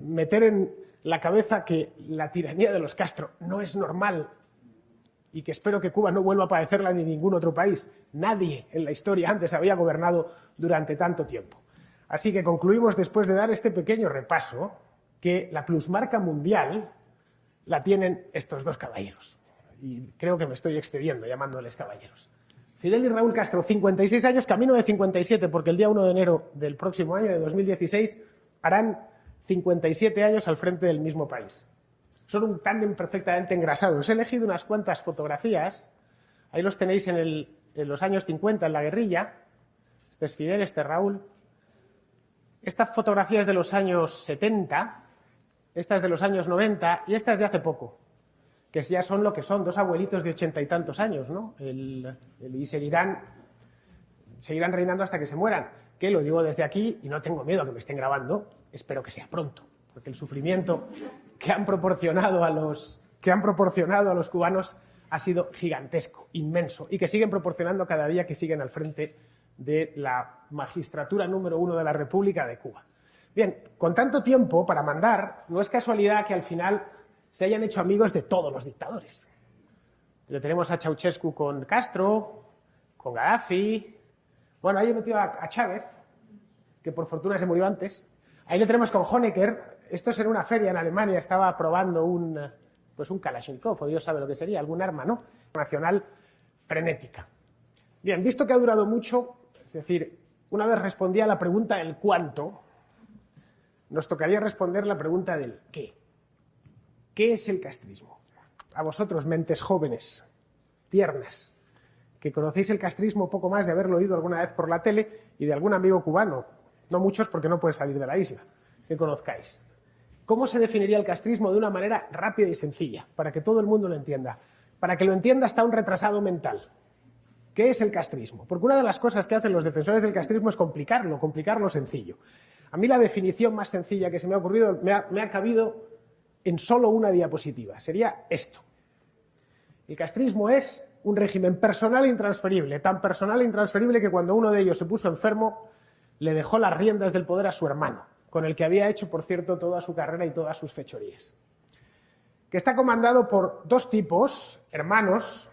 meter en la cabeza que la tiranía de los Castro no es normal y que espero que Cuba no vuelva a padecerla ni ningún otro país. Nadie en la historia antes había gobernado durante tanto tiempo. Así que concluimos, después de dar este pequeño repaso, que la plusmarca mundial la tienen estos dos caballeros. Y creo que me estoy excediendo llamándoles caballeros. Fidel y Raúl Castro, 56 años, camino de 57, porque el día 1 de enero del próximo año, de 2016, harán 57 años al frente del mismo país. Son un tándem perfectamente engrasado. Os he elegido unas cuantas fotografías. Ahí los tenéis en los años 50, en la guerrilla. Este es Fidel, este es Raúl. Esta fotografía es de los años 70, esta es de los años 90 y esta es de hace poco, que ya son lo que son, dos abuelitos de 80 y tantos años, ¿no? Y seguirán reinando hasta que se mueran. Que lo digo desde aquí y no tengo miedo a que me estén grabando, espero que sea pronto, porque el sufrimiento que han proporcionado a los cubanos ha sido gigantesco, inmenso, y que siguen proporcionando cada día que siguen al frente de la magistratura número 1 de la República de Cuba. Bien, con tanto tiempo para mandar, no es casualidad que al final se hayan hecho amigos de todos los dictadores. Le tenemos a Ceausescu con Castro, con Gaddafi. Bueno, ahí he metido a Chávez, que por fortuna se murió antes. Ahí le tenemos con Honecker. Esto es en una feria en Alemania, estaba probando un Kalashnikov, o Dios sabe lo que sería, algún arma, ¿no? Nacional frenética. Bien, visto que ha durado mucho, es decir, una vez respondía a la pregunta del cuánto, nos tocaría responder la pregunta del qué. ¿Qué es el castrismo? A vosotros, mentes jóvenes, tiernas, que conocéis el castrismo poco más de haberlo oído alguna vez por la tele y de algún amigo cubano, no muchos porque no puede salir de la isla, que conozcáis. ¿Cómo se definiría el castrismo de una manera rápida y sencilla, para que todo el mundo lo entienda? Para que lo entienda hasta un retrasado mental. ¿Qué es el castrismo? Porque una de las cosas que hacen los defensores del castrismo es complicarlo sencillo. A mí la definición más sencilla que se me ha ocurrido me ha cabido en solo una diapositiva. Sería esto. El castrismo es un régimen personal e intransferible, tan personal e intransferible que cuando uno de ellos se puso enfermo, le dejó las riendas del poder a su hermano, con el que había hecho, por cierto, toda su carrera y todas sus fechorías. Que está comandado por dos tipos, hermanos,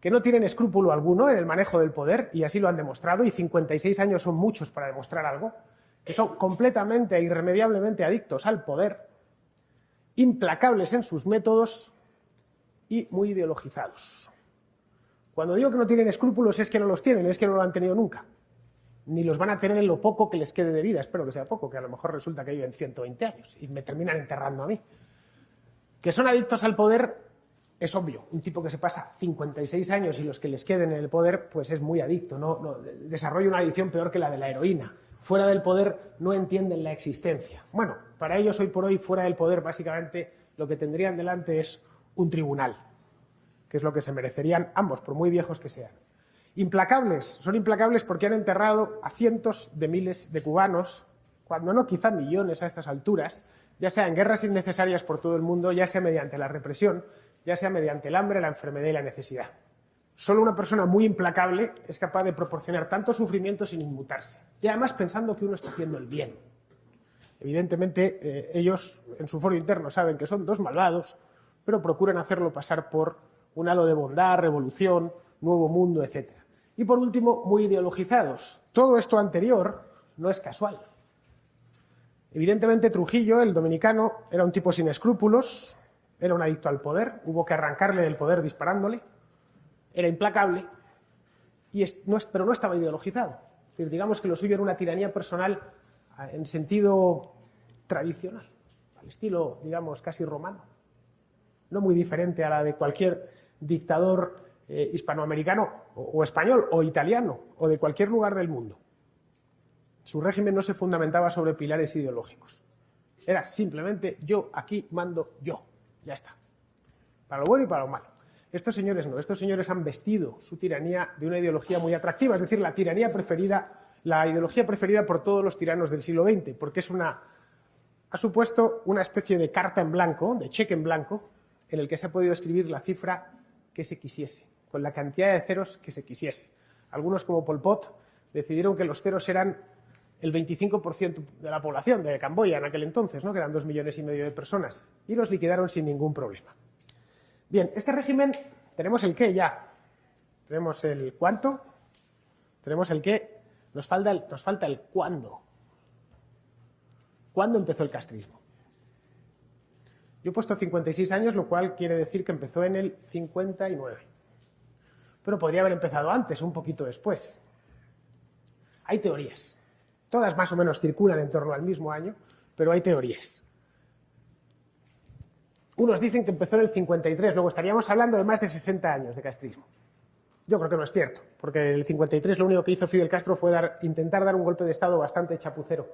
que no tienen escrúpulo alguno en el manejo del poder, y así lo han demostrado, y 56 años son muchos para demostrar algo, que son completamente e irremediablemente adictos al poder, implacables en sus métodos y muy ideologizados. Cuando digo que no tienen escrúpulos es que no los tienen, es que no lo han tenido nunca. Ni los van a tener en lo poco que les quede de vida, espero que sea poco, que a lo mejor resulta que viven 120 años y me terminan enterrando a mí. Que son adictos al poder es obvio, un tipo que se pasa 56 años y los que les queden en el poder, pues es muy adicto, no desarrolla una adicción peor que la de la heroína. Fuera del poder no entienden la existencia. Bueno, para ellos hoy por hoy, fuera del poder, básicamente lo que tendrían delante es un tribunal, que es lo que se merecerían ambos, por muy viejos que sean. Implacables, son implacables porque han enterrado a cientos de miles de cubanos, cuando no quizá millones a estas alturas, ya sea en guerras innecesarias por todo el mundo, ya sea mediante la represión, ya sea mediante el hambre, la enfermedad y la necesidad. Solo una persona muy implacable es capaz de proporcionar tanto sufrimiento sin inmutarse, y además pensando que uno está haciendo el bien. Evidentemente, ellos en su foro interno saben que son dos malvados, pero procuran hacerlo pasar por un halo de bondad, revolución, nuevo mundo, etc. Y por último, muy ideologizados. Todo esto anterior no es casual. Evidentemente, Trujillo, el dominicano, era un tipo sin escrúpulos, era un adicto al poder, hubo que arrancarle del poder disparándole, era implacable, pero no estaba ideologizado. Es decir, digamos que lo suyo era una tiranía personal en sentido tradicional, al estilo, digamos, casi romano. No muy diferente a la de cualquier dictador hispanoamericano o español o italiano o de cualquier lugar del mundo. Su régimen no se fundamentaba sobre pilares ideológicos. Era simplemente yo aquí mando yo. Ya está. Para lo bueno y para lo malo. Estos señores no. Estos señores han vestido su tiranía de una ideología muy atractiva. Es decir, la ideología preferida por todos los tiranos del siglo XX. Porque ha supuesto una especie de carta en blanco, de cheque en blanco, en el que se ha podido escribir la cifra que se quisiese, con la cantidad de ceros que se quisiese. Algunos, como Pol Pot, decidieron que los ceros eran el 25% de la población de Camboya en aquel entonces, ¿no? Que eran 2,5 millones de personas, y los liquidaron sin ningún problema. Bien, este régimen, tenemos el qué ya, tenemos el cuánto, tenemos el qué, nos falta el cuándo. ¿Cuándo empezó el castrismo? Yo he puesto 56 años, lo cual quiere decir que empezó en el 59. Pero podría haber empezado antes, un poquito después. Hay teorías. Todas más o menos circulan en torno al mismo año, pero hay teorías. Unos dicen que empezó en el 53, luego estaríamos hablando de más de 60 años de castrismo. Yo creo que no es cierto, porque en el 53 lo único que hizo Fidel Castro fue intentar dar un golpe de Estado bastante chapucero.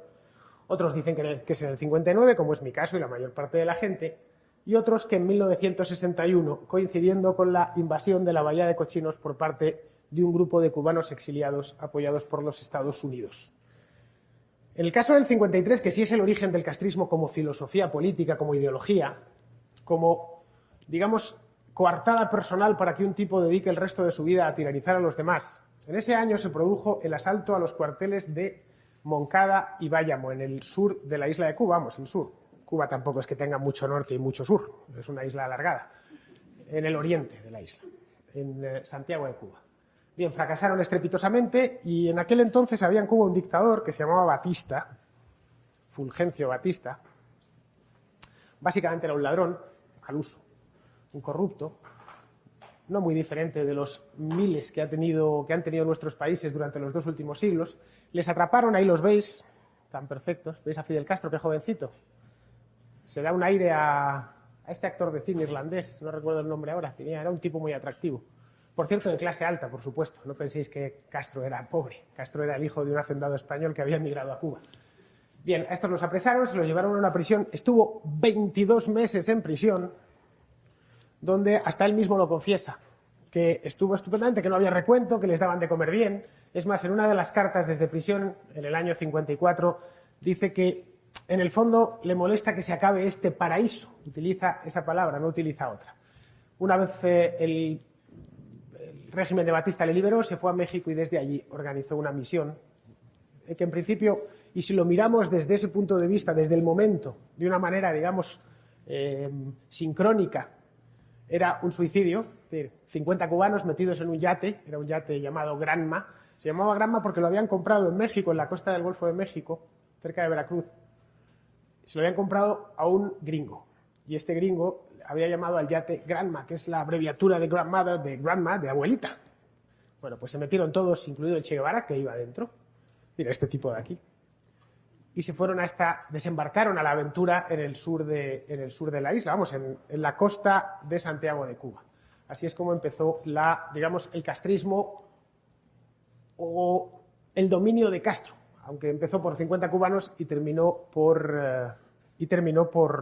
Otros dicen que es en el 59, como es mi caso y la mayor parte de la gente, y otros que en 1961, coincidiendo con la invasión de la Bahía de Cochinos por parte de un grupo de cubanos exiliados apoyados por los Estados Unidos. En el caso del 53, que sí es el origen del castrismo como filosofía política, como ideología, como, digamos, coartada personal para que un tipo dedique el resto de su vida a tiranizar a los demás, en ese año se produjo el asalto a los cuarteles de Moncada y Bayamo, en el sur de la isla de Cuba, vamos, el sur. Cuba tampoco es que tenga mucho norte y mucho sur, es una isla alargada, en el oriente de la isla, en Santiago de Cuba. Bien, fracasaron estrepitosamente y en aquel entonces había en Cuba un dictador que se llamaba Batista, Fulgencio Batista. Básicamente era un ladrón al uso, un corrupto, no muy diferente de los miles que han tenido nuestros países durante los 2 últimos siglos. Les atraparon, ahí los veis, tan perfectos. ¿Veis a Fidel Castro, qué jovencito? Se da un aire a este actor de cine irlandés, no recuerdo el nombre ahora, era un tipo muy atractivo. Por cierto, de clase alta, por supuesto. No penséis que Castro era pobre. Castro era el hijo de un hacendado español que había emigrado a Cuba. Bien, a estos los apresaron, se los llevaron a una prisión. Estuvo 22 meses en prisión, donde hasta él mismo lo confiesa, que estuvo estupendamente, que no había recuento, que les daban de comer bien. Es más, en una de las cartas desde prisión, en el año 54, dice que en el fondo le molesta que se acabe este paraíso. Utiliza esa palabra, no utiliza otra. Una vez el régimen de Batista le liberó, se fue a México y desde allí organizó una misión que en principio, y si lo miramos desde ese punto de vista, desde el momento, de una manera, digamos, sincrónica, era un suicidio, es decir, 50 cubanos metidos en un yate, era un yate llamado Granma. Se llamaba Granma porque lo habían comprado en México, en la costa del Golfo de México, cerca de Veracruz. Se lo habían comprado a un gringo, y este gringo había llamado al yate Granma, que es la abreviatura de grandmother, de grandma, de abuelita. Bueno, pues se metieron todos, incluido el Che Guevara, que iba dentro, mira, este tipo de aquí, y se fueron desembarcaron a la aventura en el sur de la isla, vamos, en la costa de Santiago de Cuba. Así es como empezó digamos, el castrismo o el dominio de Castro, aunque empezó por 50 cubanos y terminó por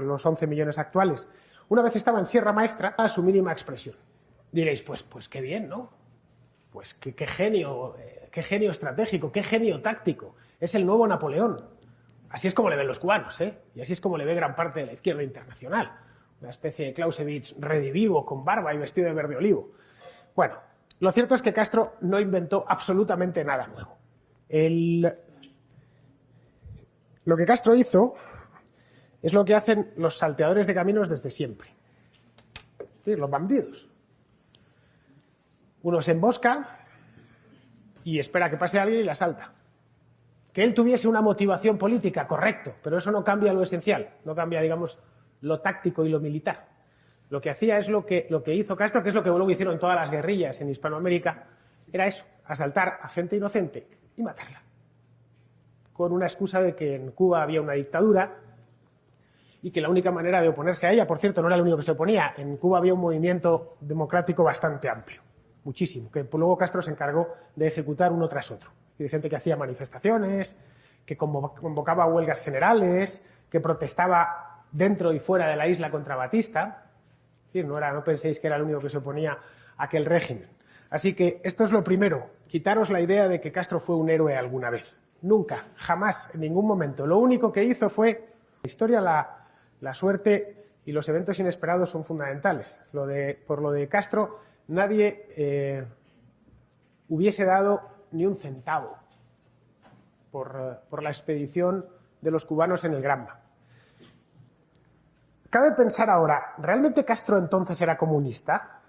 los 11 millones actuales. Una vez estaba en Sierra Maestra, a su mínima expresión. Diréis, pues qué bien, ¿no? Pues qué genio estratégico, qué genio táctico. Es el nuevo Napoleón. Así es como le ven los cubanos, ¿eh? Y así es como le ve gran parte de la izquierda internacional. Una especie de Clausewitz redivivo, con barba y vestido de verde olivo. Bueno, lo cierto es que Castro no inventó absolutamente nada nuevo. Lo que Castro hizo es lo que hacen los salteadores de caminos desde siempre. ¿Sí? Los bandidos. Uno se embosca y espera que pase alguien y la asalta. Que él tuviese una motivación política, correcto, pero eso no cambia lo esencial, no cambia, digamos, lo táctico y lo militar. Lo que hacía es lo que hizo Castro, que es lo que luego hicieron todas las guerrillas en Hispanoamérica, era eso, asaltar a gente inocente y matarla. Con una excusa de que en Cuba había una dictadura y que la única manera de oponerse a ella, por cierto, no era el único que se oponía, en Cuba había un movimiento democrático bastante amplio, muchísimo, que luego Castro se encargó de ejecutar uno tras otro. Y de gente que hacía manifestaciones, que convocaba huelgas generales, que protestaba dentro y fuera de la isla contra Batista. Es decir, no penséis que era el único que se oponía a aquel régimen. Así que esto es lo primero, quitaros la idea de que Castro fue un héroe alguna vez. Nunca, jamás, en ningún momento. Lo único que hizo fue, la historia, la suerte y los eventos inesperados son fundamentales. Por lo de Castro, nadie hubiese dado ni un centavo por la expedición de los cubanos en el Granma. Cabe pensar ahora, ¿realmente Castro entonces era comunista?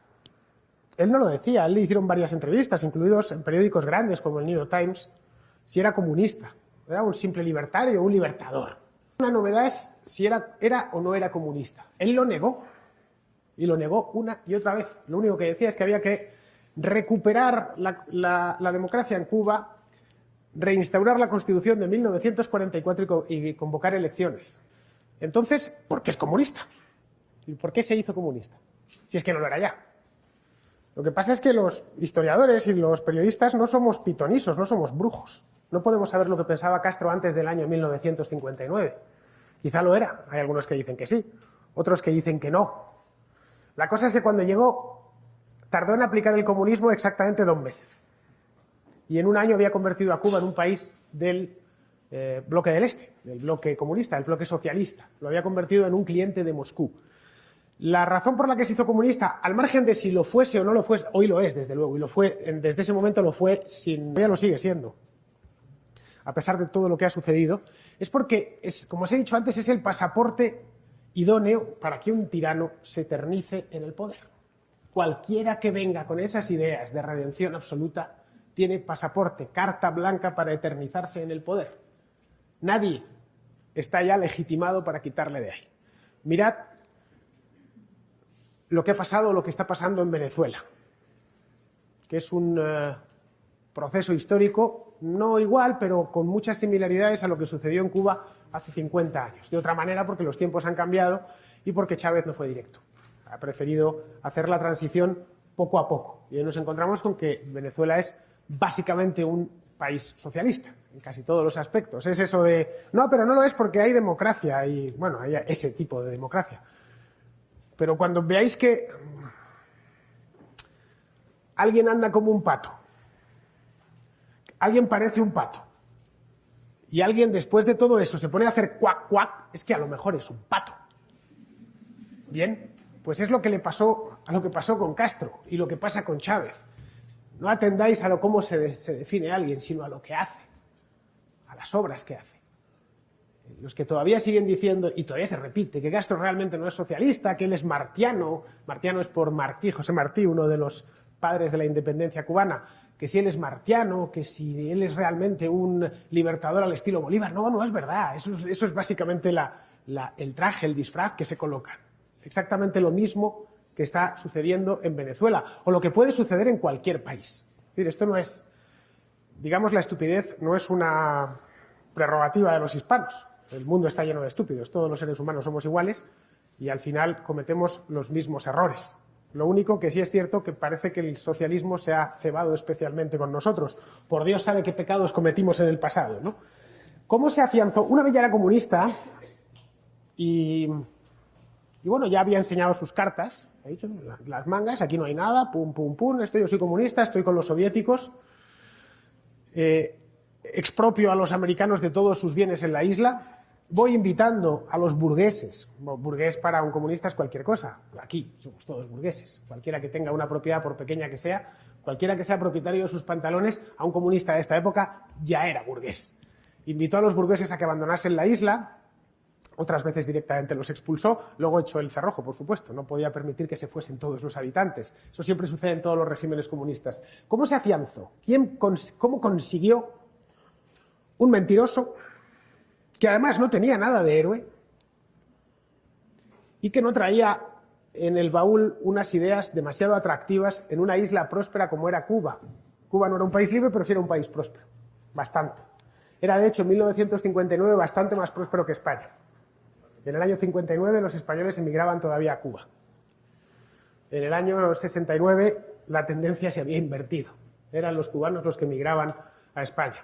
Él no lo decía, él le hicieron varias entrevistas, incluidos en periódicos grandes como el New York Times, si era comunista. Era un simple libertario, un libertador. La novedad es si era o no era comunista. Él lo negó, y lo negó una y otra vez. Lo único que decía es que había que recuperar la democracia en Cuba, reinstaurar la Constitución de 1944 y convocar elecciones. Entonces, ¿por qué es comunista? ¿Y por qué se hizo comunista? Si es que no lo era ya. Lo que pasa es que los historiadores y los periodistas no somos pitonisos, no somos brujos. No podemos saber lo que pensaba Castro antes del año 1959. Quizá lo era, hay algunos que dicen que sí, otros que dicen que no. La cosa es que cuando llegó, tardó en aplicar el comunismo exactamente 2 meses. Y en un año había convertido a Cuba en un país del bloque del Este, del bloque comunista, del bloque socialista. Lo había convertido en un cliente de Moscú. La razón por la que se hizo comunista, al margen de si lo fuese o no lo fuese, hoy lo es, desde luego, y lo fue, desde ese momento lo fue, ya lo sigue siendo, a pesar de todo lo que ha sucedido, es porque, como os he dicho antes, es el pasaporte idóneo para que un tirano se eternice en el poder. Cualquiera que venga con esas ideas de redención absoluta tiene pasaporte, carta blanca para eternizarse en el poder. Nadie está ya legitimado para quitarle de ahí. Mirad lo que ha pasado, lo que está pasando en Venezuela, que es un proceso histórico no igual, pero con muchas similaridades a lo que sucedió en Cuba hace 50 años. De otra manera, porque los tiempos han cambiado y porque Chávez no fue directo. Ha preferido hacer la transición poco a poco. Y hoy nos encontramos con que Venezuela es básicamente un país socialista, en casi todos los aspectos. Es eso de, no, pero no lo es porque hay democracia, y bueno, hay ese tipo de democracia. Pero cuando veáis que alguien anda como un pato, alguien parece un pato, y alguien después de todo eso se pone a hacer cuac, cuac, es que a lo mejor es un pato. Bien, pues es lo que le pasó a lo que pasó con Castro y lo que pasa con Chávez. No atendáis a lo cómo se define alguien, sino a lo que hace, a las obras que hace. Los que todavía siguen diciendo, y todavía se repite, que Castro realmente no es socialista, que él es martiano, martiano es por Martí, José Martí, uno de los padres de la independencia cubana, que si él es martiano, que si él es realmente un libertador al estilo Bolívar. No, no es verdad, eso es básicamente el traje, el disfraz que se colocan. Exactamente lo mismo que está sucediendo en Venezuela, o lo que puede suceder en cualquier país. Es decir, esto no es, digamos, la estupidez no es una prerrogativa de los hispanos. El mundo está lleno de estúpidos, todos los seres humanos somos iguales y al final cometemos los mismos errores. Lo único que sí es cierto que parece que el socialismo se ha cebado especialmente con nosotros. Por Dios sabe qué pecados cometimos en el pasado, ¿no? ¿Cómo se afianzó? Una vez ya era comunista y bueno, ya había enseñado sus cartas, ha dicho, las mangas, aquí no hay nada, pum, pum, pum, yo soy comunista, estoy con los soviéticos, expropio a los americanos de todos sus bienes en la isla, voy invitando a los burgueses, burgués para un comunista es cualquier cosa, aquí somos todos burgueses, cualquiera que tenga una propiedad por pequeña que sea, cualquiera que sea propietario de sus pantalones, a un comunista de esta época ya era burgués. Invitó a los burgueses a que abandonasen la isla, otras veces directamente los expulsó, luego echó el cerrojo, por supuesto, no podía permitir que se fuesen todos los habitantes. Eso siempre sucede en todos los regímenes comunistas. ¿Cómo se afianzó? ¿Cómo consiguió un mentiroso que además no tenía nada de héroe y que no traía en el baúl unas ideas demasiado atractivas en una isla próspera como era Cuba? Cuba no era un país libre, pero sí era un país próspero, bastante. Era, de hecho, en 1959 bastante más próspero que España. En el año 59 los españoles emigraban todavía a Cuba. En el año 69 la tendencia se había invertido. Eran los cubanos los que emigraban a España.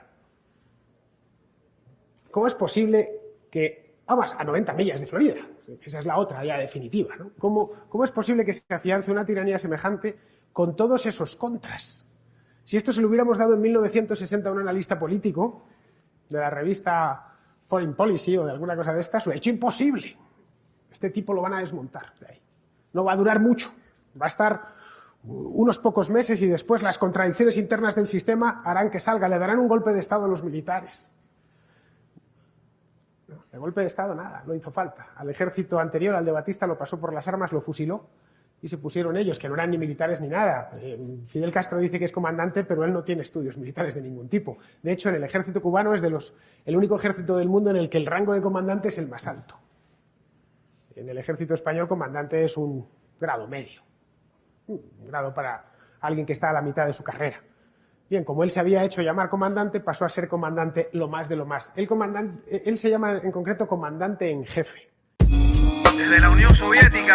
¿Cómo es posible que, vamos, a 90 millas de Florida, esa es la otra ya definitiva, ¿no? ¿Cómo es posible que se afiance una tiranía semejante con todos esos contras? Si esto se lo hubiéramos dado en 1960 a un analista político de la revista Foreign Policy o de alguna cosa de estas, lo ha hecho imposible. Este tipo lo van a desmontar de ahí. No va a durar mucho, va a estar unos pocos meses y después las contradicciones internas del sistema harán que salga, le darán un golpe de estado a los militares. De golpe de Estado nada, no hizo falta. Al ejército anterior, al de Batista, lo pasó por las armas, lo fusiló y se pusieron ellos, que no eran ni militares ni nada. Fidel Castro dice que es comandante, pero él no tiene estudios militares de ningún tipo. De hecho, en el ejército cubano es el único ejército del mundo en el que el rango de comandante es el más alto. En el ejército español, comandante es un grado medio, un grado para alguien que está a la mitad de su carrera. Bien, como él se había hecho llamar comandante, pasó a ser comandante lo más de lo más. Él se llama en concreto comandante en jefe. Desde la Unión Soviética,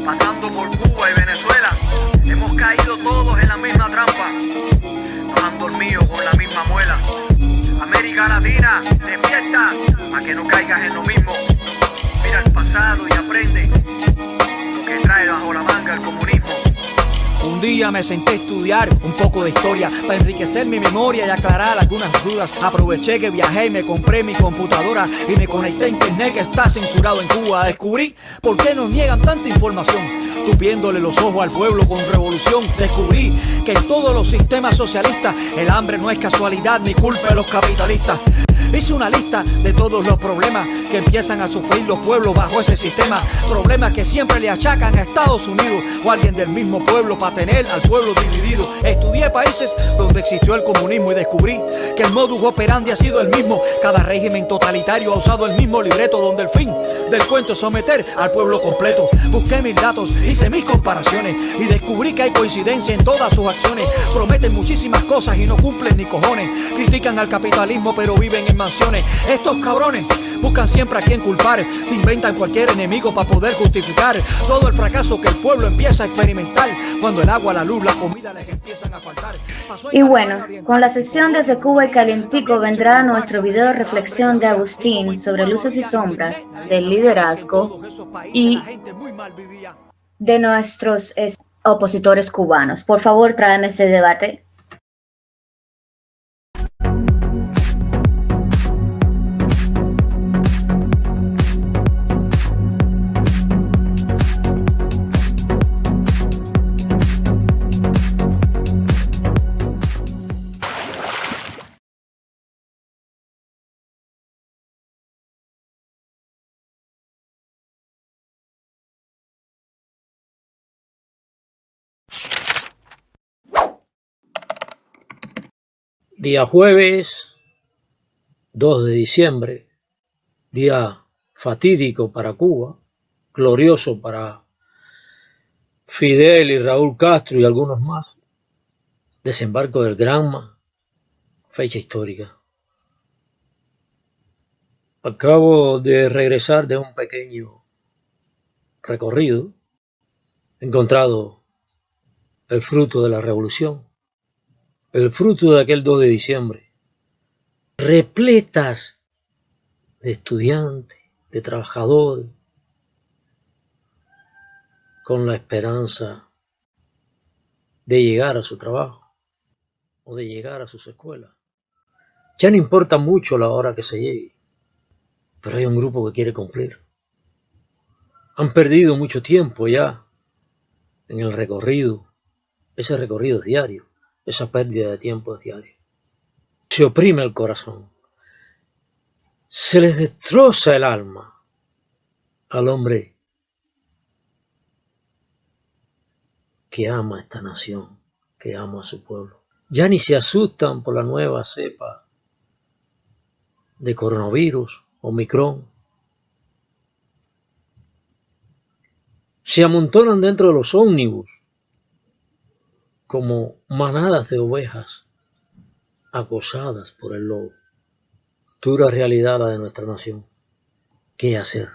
pasando por Cuba y Venezuela, hemos caído todos en la misma trampa. Nos han dormido con la misma muela. América Latina, despierta, a que no caigas en lo mismo. Mira el pasado y aprende lo que trae bajo la manga el comunismo. Un día me senté a estudiar un poco de historia para enriquecer mi memoria y aclarar algunas dudas. Aproveché que viajé y me compré mi computadora y me conecté a internet que está censurado en Cuba. Descubrí por qué nos niegan tanta información, tupiéndole los ojos al pueblo con revolución. Descubrí que en todos los sistemas socialistas el hambre no es casualidad ni culpa de los capitalistas. Hice una lista de todos los problemas que empiezan a sufrir los pueblos bajo ese sistema. Problemas que siempre le achacan a Estados Unidos o a alguien del mismo pueblo para tener al pueblo dividido. Estudié países donde existió el comunismo y descubrí que el modus operandi ha sido el mismo. Cada régimen totalitario ha usado el mismo libreto, donde el fin del cuento es someter al pueblo completo. Busqué mis datos, hice mis comparaciones y descubrí que hay coincidencia en todas sus acciones. Prometen muchísimas cosas y no cumplen ni cojones. Critican al capitalismo pero viven en mansiones. Estos cabrones buscan siempre a quien culpar, se inventan cualquier enemigo para poder justificar todo el fracaso que el pueblo empieza a experimentar cuando el agua, la luz, la comida les empiezan a faltar. Y bueno, con la sesión desde Cuba y Calientico vendrá nuestro video de reflexión de Agustín sobre luces y sombras del liderazgo y de nuestros opositores cubanos. Por favor, tráeme ese debate. Día jueves 2 de diciembre, día fatídico para Cuba, glorioso para Fidel y Raúl Castro y algunos más, desembarco del Granma, fecha histórica. Acabo de regresar de un pequeño recorrido, he encontrado el fruto de la revolución, el fruto de aquel 2 de diciembre, repletas de estudiantes, de trabajadores, con la esperanza de llegar a su trabajo o de llegar a sus escuelas. Ya no importa mucho la hora que se llegue, pero hay un grupo que quiere cumplir. Han perdido mucho tiempo ya en el recorrido, ese recorrido es diario. Esa pérdida de tiempo es diaria. Se oprime el corazón. Se les destroza el alma al hombre que ama a esta nación, que ama a su pueblo. Ya ni se asustan por la nueva cepa de coronavirus, Omicron. Se amontonan dentro de los ómnibus como manadas de ovejas acosadas por el lobo. Dura realidad la de nuestra nación. ¿Qué hacer?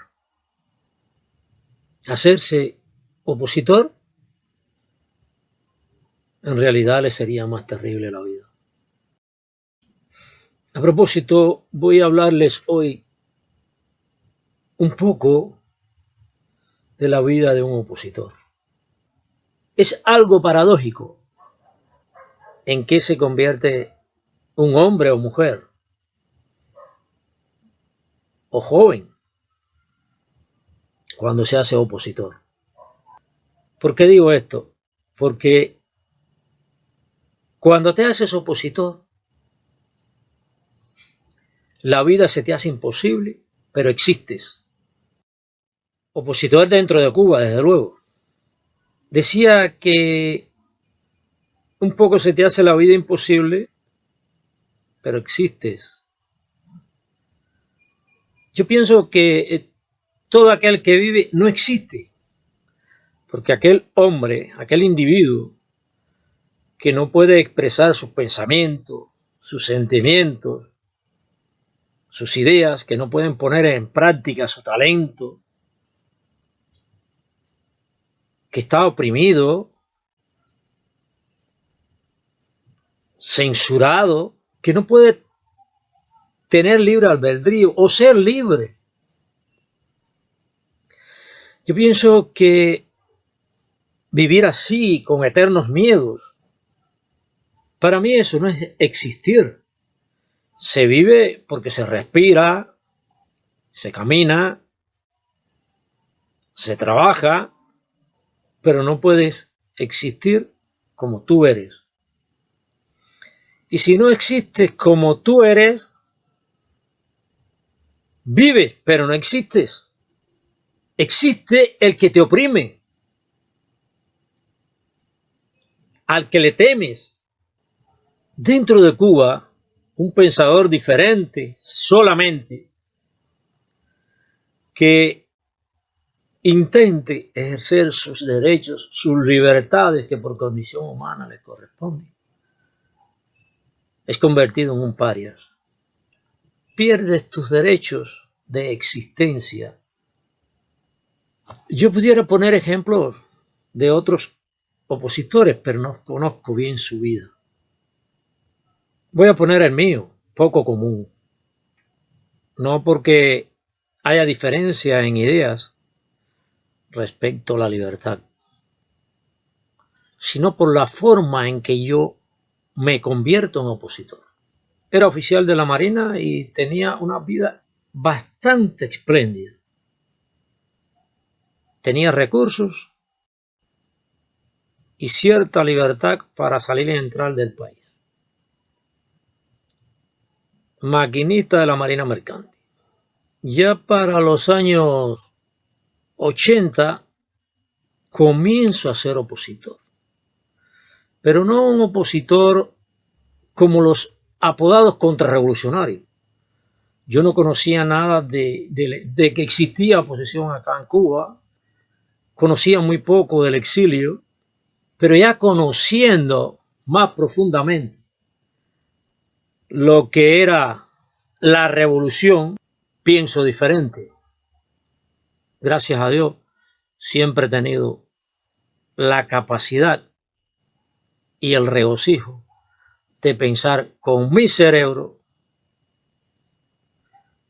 ¿Hacerse opositor? En realidad le sería más terrible la vida. A propósito, voy a hablarles hoy un poco de la vida de un opositor. Es algo paradójico en qué se convierte un hombre o mujer, o joven, cuando se hace opositor. ¿Por qué digo esto? Porque cuando te haces opositor, la vida se te hace imposible, pero existes. Opositor dentro de Cuba, desde luego. Decía que un poco se te hace la vida imposible, pero existes. Yo pienso que todo aquel que vive no existe, porque aquel hombre, aquel individuo que no puede expresar sus pensamientos, sus sentimientos, sus ideas, que no pueden poner en práctica su talento, que está oprimido, censurado, que no puede tener libre albedrío o ser libre. Yo pienso que vivir así, con eternos miedos, para mí eso no es existir. Se vive porque se respira, se camina, se trabaja, pero no puedes existir como tú eres. Y si no existes como tú eres, vives, pero no existes. Existe el que te oprime, al que le temes. Dentro de Cuba, un pensador diferente solamente que intente ejercer sus derechos, sus libertades que por condición humana le corresponden, es convertido en un parias. Pierdes tus derechos de existencia. Yo pudiera poner ejemplos de otros opositores, pero no conozco bien su vida. Voy a poner el mío, poco común. No porque haya diferencia en ideas respecto a la libertad, sino por la forma en que yo me convierto en opositor. Era oficial de la Marina y tenía una vida bastante espléndida. Tenía recursos y cierta libertad para salir y entrar del país. Maquinista de la Marina Mercante. Ya para los años 80 comienzo a ser opositor. Pero no un opositor como los apodados contrarrevolucionarios. Yo no conocía nada de que existía oposición acá en Cuba. Conocía muy poco del exilio, pero ya conociendo más profundamente lo que era la revolución, pienso diferente. Gracias a Dios, siempre he tenido la capacidad y el regocijo de pensar con mi cerebro,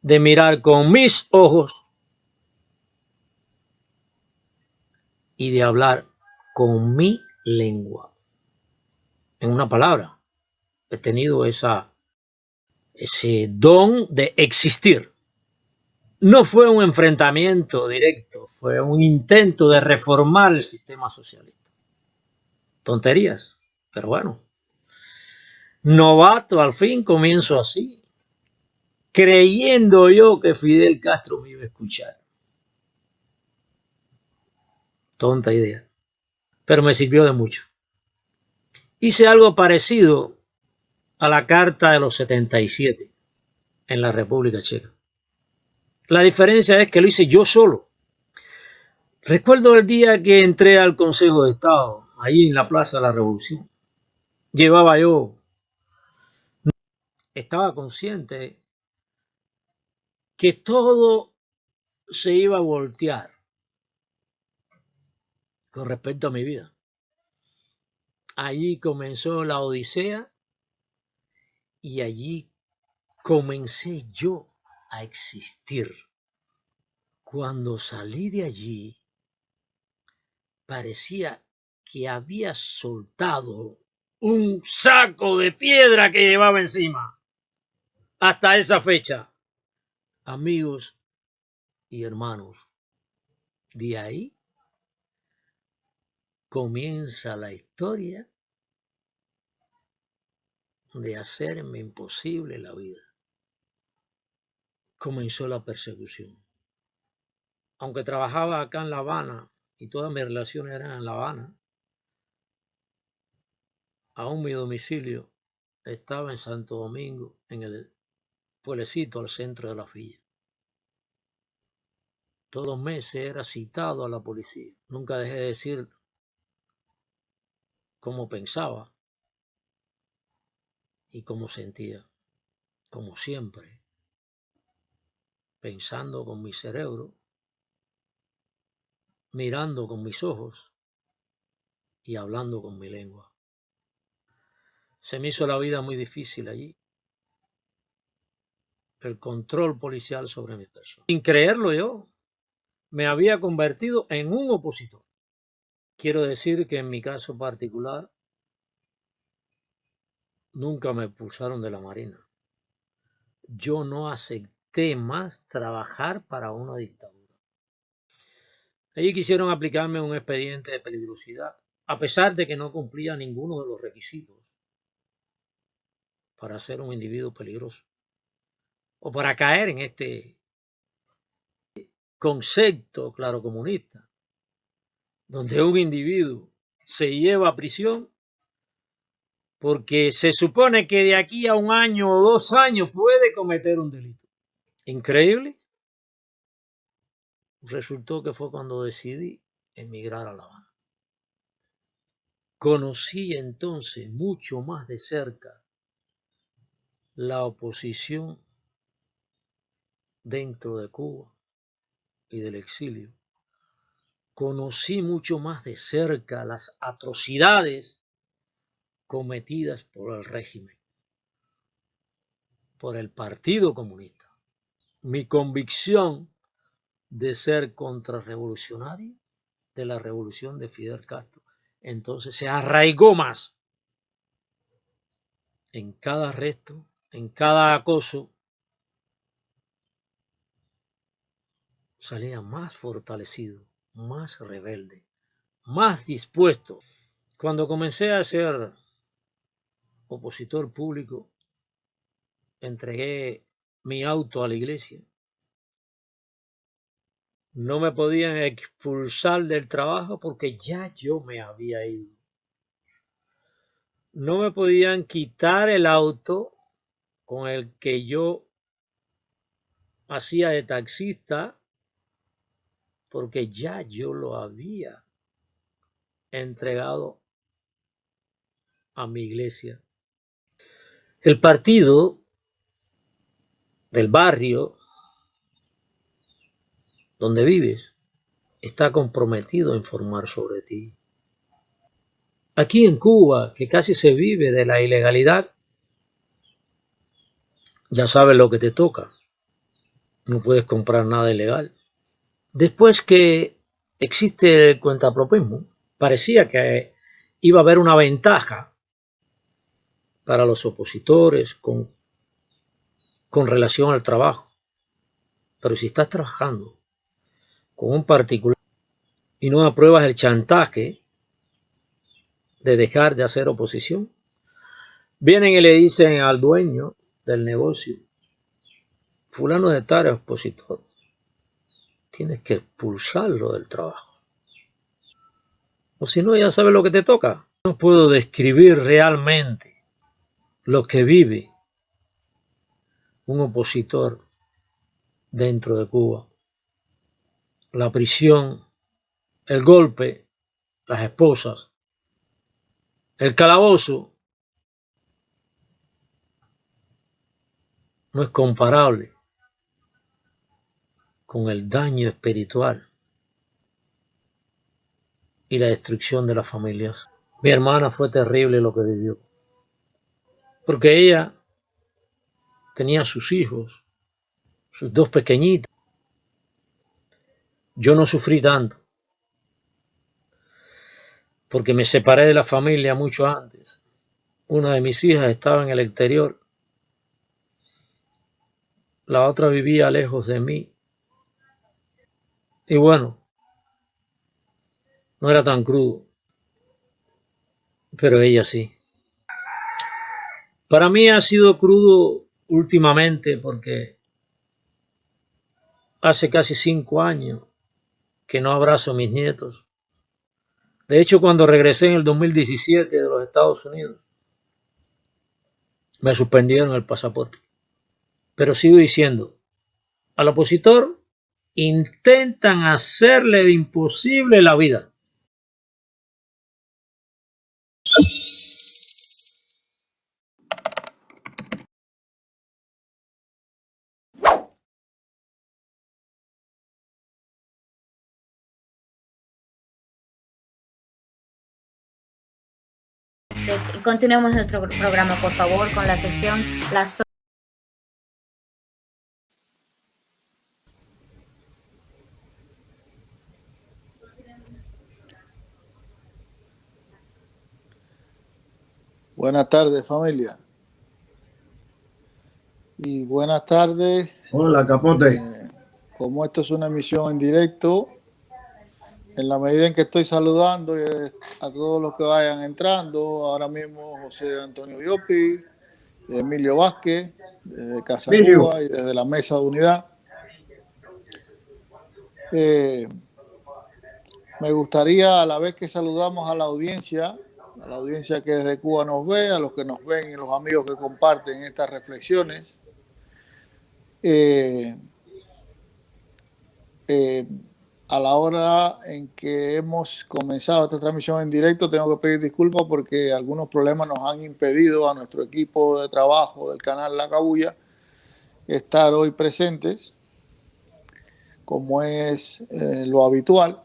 de mirar con mis ojos y de hablar con mi lengua. En una palabra, he tenido ese don de existir. No fue un enfrentamiento directo, fue un intento de reformar el sistema socialista. Tonterías, pero bueno. Novato, al fin comienzo así, creyendo yo que Fidel Castro me iba a escuchar. Tonta idea, pero me sirvió de mucho. Hice algo parecido a la Carta de los 77 en la República Checa. La diferencia es que lo hice yo solo. Recuerdo el día que entré al Consejo de Estado, allí en la Plaza de la Revolución. Estaba consciente que todo se iba a voltear con respecto a mi vida. Allí comenzó la odisea y allí comencé yo a existir. Cuando salí de allí, parecía que había soltado un saco de piedra que llevaba encima. Hasta esa fecha, amigos y hermanos, de ahí comienza la historia de hacerme imposible la vida. comenzó la persecución. Aunque trabajaba acá en La Habana y todas mis relaciones eran en La Habana, aún mi domicilio estaba en Santo Domingo, en el pueblecito al centro de la villa. Todos los meses era citado a la policía. Nunca dejé de decir cómo pensaba y cómo sentía, como siempre, pensando con mi cerebro, mirando con mis ojos y hablando con mi lengua. Se me hizo la vida muy difícil allí. El control policial sobre mi persona. Sin creerlo yo, me había convertido en un opositor. Quiero decir que en mi caso particular, nunca me expulsaron de la Marina. Yo no acepté más trabajar para una dictadura. Allí quisieron aplicarme un expediente de peligrosidad, a pesar de que no cumplía ninguno de los requisitos para ser un individuo peligroso o para caer en este concepto claro comunista, donde un individuo se lleva a prisión porque se supone que de aquí a 1 año o 2 años puede cometer un delito. Increíble. Resultó que fue cuando decidí emigrar a La Habana. Conocí entonces mucho más de cerca la oposición dentro de Cuba y del exilio. Conocí mucho más de cerca las atrocidades cometidas por el régimen, por el Partido Comunista. Mi convicción de ser contrarrevolucionario de la revolución de Fidel Castro entonces se arraigó más en cada arresto, en cada acoso. Salía más fortalecido, más rebelde, más dispuesto. Cuando comencé a ser opositor público, entregué mi auto a la iglesia. No me podían expulsar del trabajo porque ya yo me había ido. No me podían quitar el auto con el que yo hacía de taxista porque ya yo lo había entregado a mi iglesia. El partido del barrio donde vives está comprometido a informar sobre ti. Aquí en Cuba, que casi se vive de la ilegalidad, ya sabes lo que te toca. No puedes comprar nada ilegal. Después que existe el cuentapropismo, parecía que iba a haber una ventaja para los opositores con relación al trabajo. Pero si estás trabajando con un particular y no apruebas el chantaje de dejar de hacer oposición, vienen y le dicen al dueño del negocio: fulano de tal es opositor, tienes que expulsarlo del trabajo. O si no, ya sabes lo que te toca. No puedo describir realmente lo que vive un opositor dentro de Cuba. La prisión, el golpe, las esposas, el calabozo, no es comparable con el daño espiritual y la destrucción de las familias. Mi hermana fue terrible lo que vivió, porque ella tenía sus hijos, sus 2 pequeñitas. Yo no sufrí tanto, porque me separé de la familia mucho antes. Una de mis hijas estaba en el exterior, la otra vivía lejos de mí. Y bueno, no era tan crudo, pero ella sí. Para mí ha sido crudo últimamente porque hace casi 5 años que no abrazo a mis nietos. De hecho, cuando regresé en el 2017 de los Estados Unidos, me suspendieron el pasaporte. Pero sigo diciendo, al opositor intentan hacerle imposible la vida. Continuemos nuestro programa, por favor, con la sección Las... Buenas tardes, familia. Y buenas tardes. Hola, Capote. Como esto es una emisión en directo, en la medida en que estoy saludando a todos los que vayan entrando, ahora mismo José Antonio Llopi, Emilio Vázquez, desde Casa Cuba y desde la Mesa de Unidad. Me gustaría, a la vez que saludamos a la audiencia que desde Cuba nos ve, a los que nos ven y los amigos que comparten estas reflexiones, a la hora en que hemos comenzado esta transmisión en directo, tengo que pedir disculpas porque algunos problemas nos han impedido a nuestro equipo de trabajo del canal La Cabulla estar hoy presentes, como es lo habitual.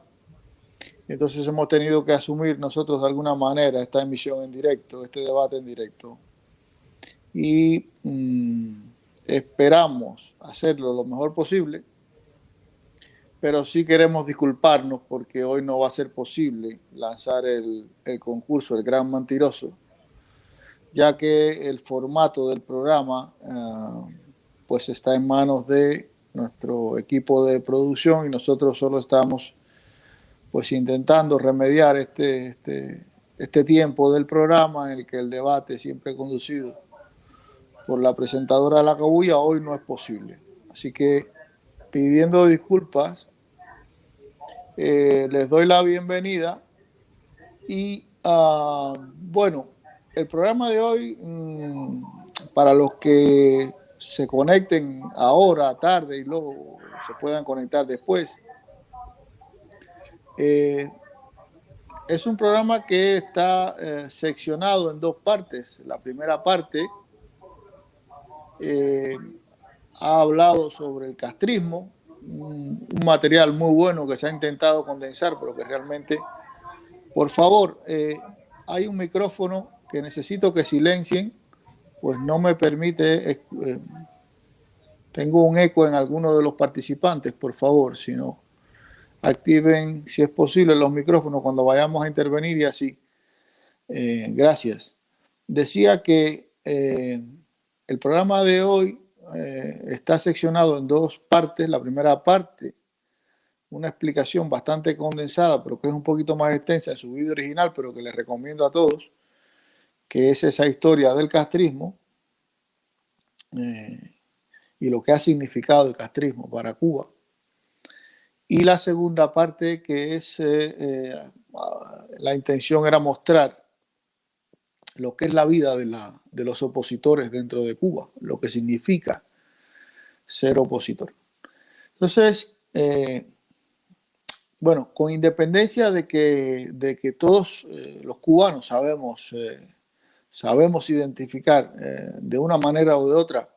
Entonces hemos tenido que asumir nosotros de alguna manera esta emisión en directo, este debate en directo. Y esperamos hacerlo lo mejor posible, pero sí queremos disculparnos porque hoy no va a ser posible lanzar el concurso El Gran Mentiroso, ya que el formato del programa pues está en manos de nuestro equipo de producción y nosotros solo estamos pues intentando remediar este tiempo del programa en el que el debate siempre conducido por la presentadora de La Cabulla hoy no es posible. Así que pidiendo disculpas, les doy la bienvenida y bueno, el programa de hoy, para los que se conecten ahora, tarde y luego se puedan conectar después, es un programa que está seccionado en dos partes. La primera parte ha hablado sobre el castrismo, un material muy bueno que se ha intentado condensar, pero que realmente, por favor, hay un micrófono que necesito que silencien, pues no me permite, tengo un eco en alguno de los participantes, por favor, si no, activen, si es posible, los micrófonos cuando vayamos a intervenir y así. Gracias. Decía que el programa de hoy está seccionado en dos partes. La primera parte, una explicación bastante condensada, pero que es un poquito más extensa en su vídeo original, pero que les recomiendo a todos, que es esa historia del castrismo y lo que ha significado el castrismo para Cuba. Y la segunda parte, que es la intención era mostrar lo que es la vida de los opositores dentro de Cuba, lo que significa ser opositor. Entonces, bueno, con independencia de que todos los cubanos sabemos identificar de una manera o de otra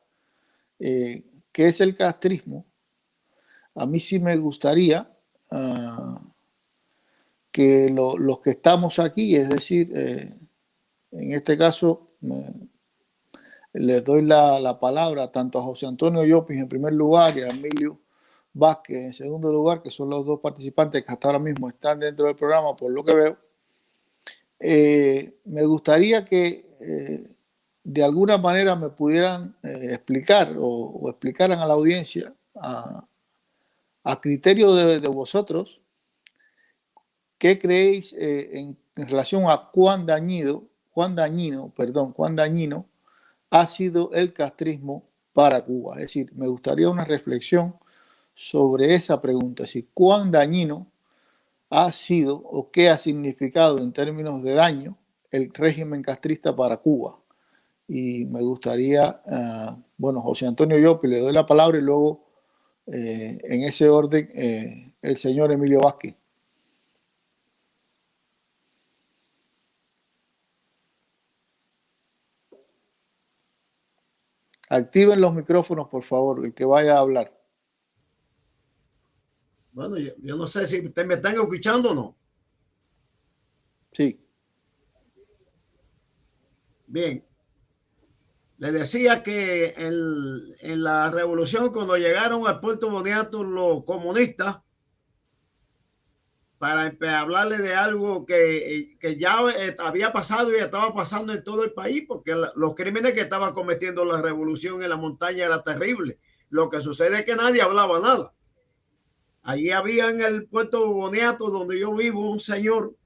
qué es el castrismo, a mí sí me gustaría que los que estamos aquí, es decir, en este caso, les doy la palabra tanto a José Antonio Llopis en primer lugar y a Emilio Vázquez en segundo lugar, que son los dos participantes que hasta ahora mismo están dentro del programa, por lo que veo. Me gustaría que de alguna manera me pudieran explicar o explicaran a la audiencia, a criterio de vosotros, ¿qué creéis en relación a cuán dañino ha sido el castrismo para Cuba? Es decir, me gustaría una reflexión sobre esa pregunta, es decir, cuán dañino ha sido o qué ha significado en términos de daño el régimen castrista para Cuba. Y me gustaría, bueno, José Antonio Llopis, le doy la palabra y luego en ese orden el señor Emilio Vázquez. Activen los micrófonos, por favor, el que vaya a hablar. Bueno, yo no sé si ustedes me están escuchando o no. Sí. Bien. Les decía que en la revolución, cuando llegaron al Puerto Boniato los comunistas, para hablarle de algo que ya había pasado y estaba pasando en todo el país, porque los crímenes que estaba cometiendo la revolución en la montaña era terrible. Lo que sucede es que nadie hablaba nada. Allí había en el Puerto Boniato, donde yo vivo, un señor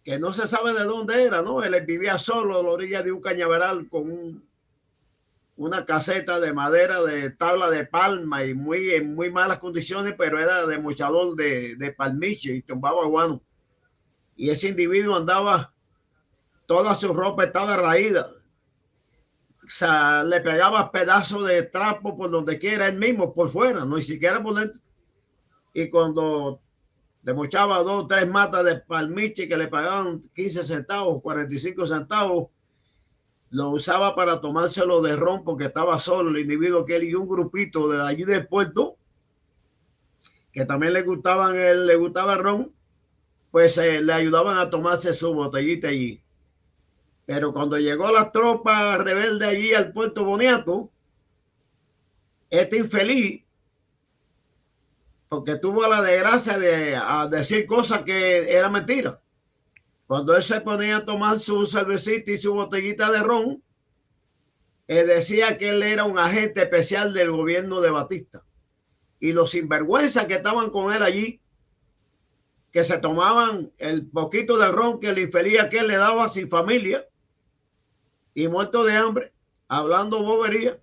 que no se sabe de dónde era, ¿no? Él vivía solo a la orilla de un cañaveral con una caseta de madera de tabla de palma y en muy malas condiciones, pero era de mochador de palmiche y tumbaba guano. Y ese individuo andaba, toda su ropa estaba raída. O sea, le pegaba pedazos de trapo por donde quiera, él mismo, por fuera, no ni siquiera por dentro. Y cuando le mochaba 2 o 3 matas de palmiche que le pagaban 15 centavos, 45 centavos, lo usaba para tomárselo de ron porque estaba solo el individuo, que él y un grupito de allí del puerto que también le gustaba el ron, pues le ayudaban a tomarse su botellita allí. Pero cuando llegó la tropa rebelde allí al Puerto Boniato, este infeliz, porque tuvo la desgracia de decir cosas que eran mentiras. Cuando él se ponía a tomar su cervecita y su botellita de ron, él decía que él era un agente especial del gobierno de Batista. Y los sinvergüenzas que estaban con él allí, que se tomaban el poquito de ron que el infeliz que él le daba sin familia y muerto de hambre, hablando bobería,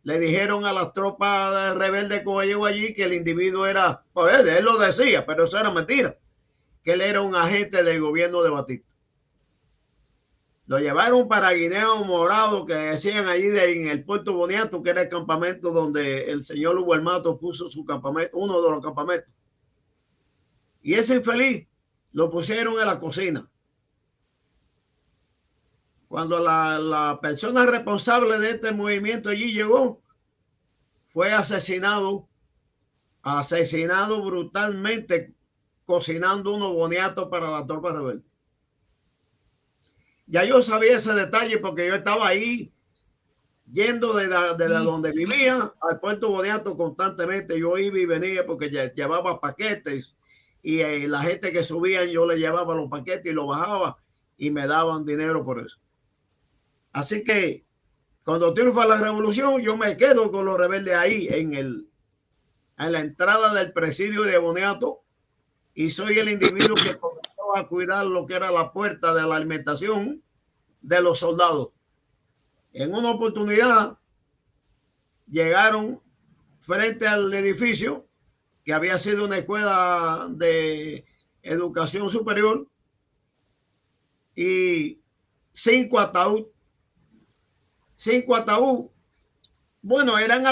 le dijeron a las tropas rebeldes que llegó allí que el individuo era, pues él lo decía, pero eso era mentira, que él era un agente del gobierno de Batista. Lo llevaron para Guineo Morado, que decían allí en el Puerto Boniato, que era el campamento donde el señor Hugo el Mato puso su campamento, uno de los campamentos. Y ese infeliz lo pusieron en la cocina. Cuando la persona responsable de este movimiento allí llegó, fue asesinado brutalmente, cocinando unos boniatos para la tropa rebelde. Ya yo sabía ese detalle porque yo estaba ahí yendo de donde vivía al Puerto Boniato constantemente. Yo iba y venía porque llevaba paquetes y la gente que subía yo le llevaba los paquetes y los bajaba y me daban dinero por eso. Así que cuando triunfa la revolución, yo me quedo con los rebeldes ahí en la entrada del presidio de Boniato y soy el individuo que comenzó a cuidar lo que era la puerta de la alimentación de los soldados. En una oportunidad llegaron frente al edificio que había sido una escuela de educación superior y 5 ataúd. Bueno, eran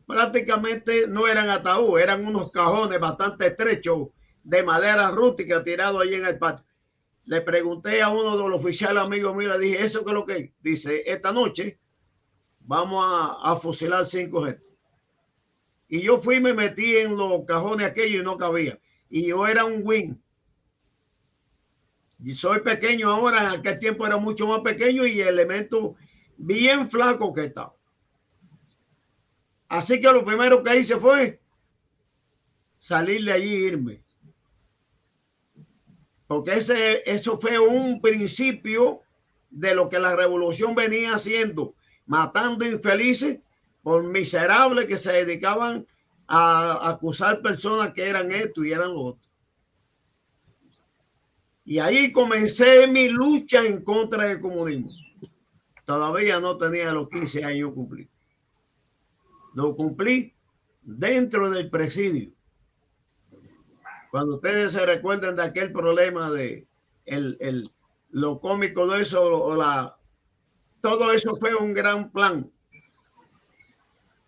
prácticamente, no eran ataúd, eran unos cajones bastante estrechos de madera rústica tirados allí en el patio. Le pregunté a uno de los oficiales amigos míos, le dije, ¿eso qué es lo que es? Dice, esta noche vamos a fusilar 5 gente. Y yo fui y me metí en los cajones aquellos y no cabía. Y yo era un wing. Y soy pequeño ahora, en aquel tiempo era mucho más pequeño y elemento bien flaco que estaba. Así que lo primero que hice fue salir de allí e irme. Porque eso fue un principio de lo que la revolución venía haciendo, matando infelices por miserables que se dedicaban a acusar personas que eran esto y eran lo otro. Y ahí comencé mi lucha en contra del comunismo. Todavía no tenía los 15 años cumplidos. Lo cumplí dentro del presidio. Cuando ustedes se recuerdan de aquel problema de lo cómico de eso, todo eso fue un gran plan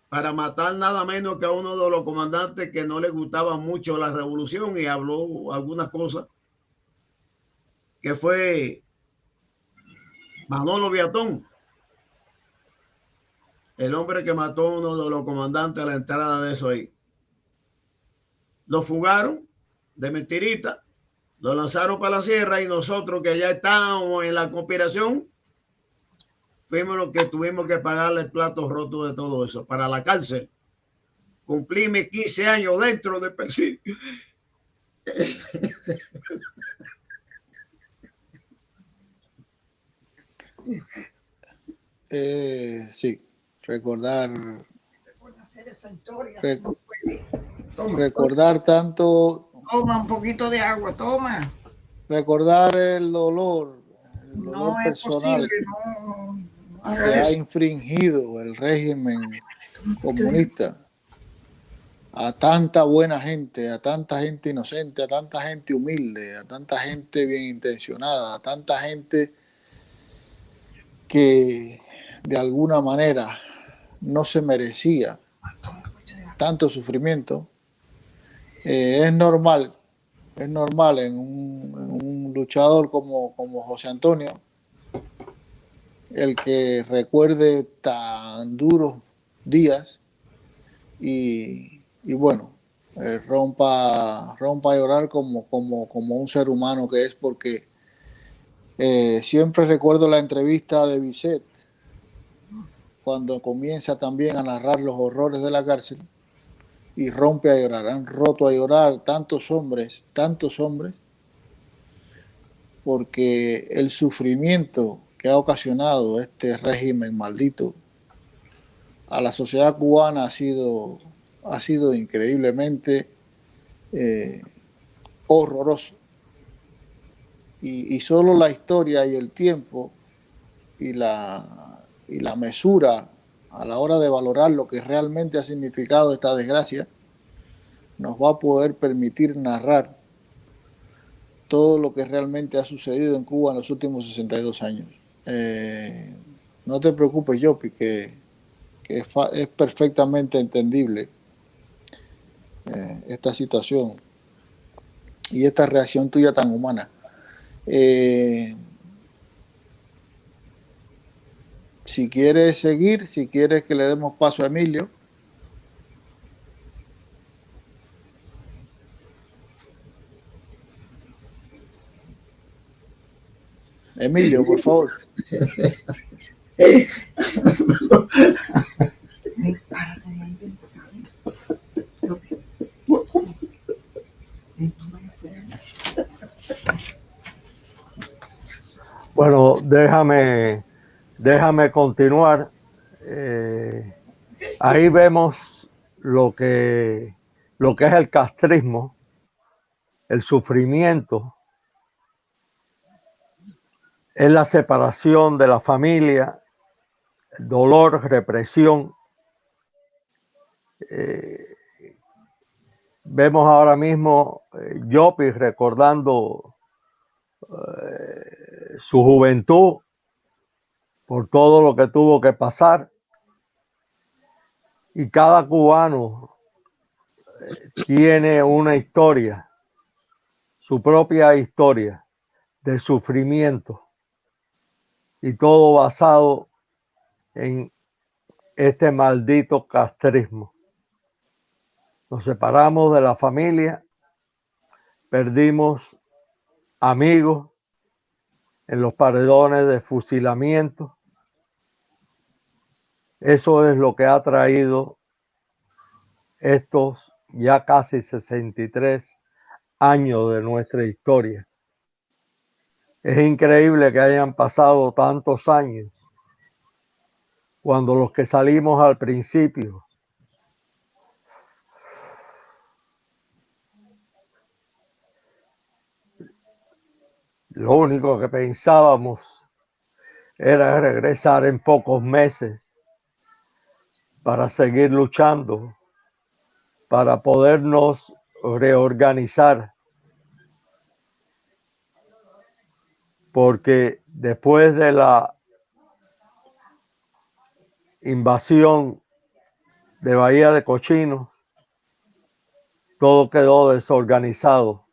para matar nada menos que a uno de los comandantes que no le gustaba mucho la revolución y habló algunas cosas, que fue Manolo Viatón, el hombre que mató a uno de los comandantes a la entrada de eso ahí. Lo fugaron de mentirita, lo lanzaron para la sierra y nosotros que ya estábamos en la conspiración, fuimos los que tuvimos que pagarle el plato roto de todo eso, para la cárcel. Cumplí mis 15 años dentro del presidio. Sí, recordar tanto. Toma un poquito de agua, toma. Recordar el dolor No es personal posible, no que ha infringido el régimen comunista a tanta buena gente, a tanta gente inocente, a tanta gente humilde, a tanta gente bien intencionada, a tanta gente que de alguna manera no se merecía tanto sufrimiento. Es normal en un luchador como José Antonio el que recuerde tan duros días y bueno, rompa a llorar como un ser humano que es, porque siempre recuerdo la entrevista de Bisset cuando comienza también a narrar los horrores de la cárcel y rompe a llorar. Han roto a llorar tantos hombres, porque el sufrimiento que ha ocasionado este régimen maldito a la sociedad cubana ha sido increíblemente horroroso. Y solo la historia y el tiempo y la mesura a la hora de valorar lo que realmente ha significado esta desgracia nos va a poder permitir narrar todo lo que realmente ha sucedido en Cuba en los últimos 62 años. No te preocupes, Yopi, que es perfectamente entendible esta situación y esta reacción tuya tan humana. Si quieres seguir, si quieres que le demos paso a Emilio. Emilio, por favor. Bueno, déjame continuar. Ahí vemos lo que es el castrismo, el sufrimiento, es la separación de la familia, dolor, represión. Vemos ahora mismo Yopi recordando su juventud por todo lo que tuvo que pasar, y cada cubano tiene una historia, su propia historia de sufrimiento, y todo basado en este maldito castrismo. Nos separamos de la familia, perdimos amigos en los paredones de fusilamiento. Eso es lo que ha traído estos ya casi 63 años de nuestra historia. Es increíble que hayan pasado tantos años cuando los que salimos al principio lo único que pensábamos era regresar en pocos meses para seguir luchando para podernos reorganizar, porque después de la invasión de Bahía de Cochinos, todo quedó desorganizado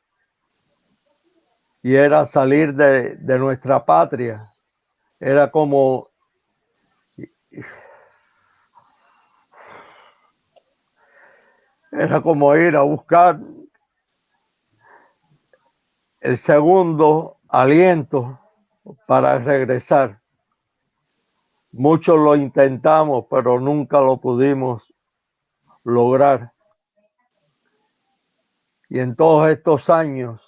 y era salir de nuestra patria. Era como ir a buscar el segundo aliento para regresar. Muchos lo intentamos, pero nunca lo pudimos lograr. Y en todos estos años,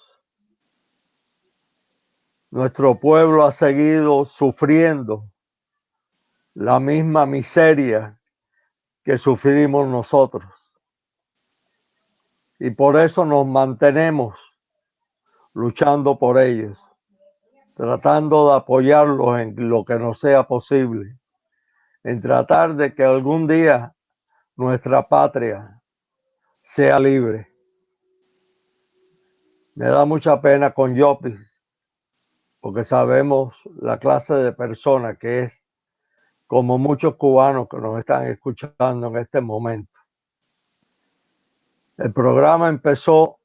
nuestro pueblo ha seguido sufriendo la misma miseria que sufrimos nosotros. Y por eso nos mantenemos luchando por ellos, tratando de apoyarlos en lo que nos sea posible, en tratar de que algún día nuestra patria sea libre. Me da mucha pena con Llopis, porque sabemos la clase de persona que es, como muchos cubanos que nos están escuchando en este momento. El programa empezó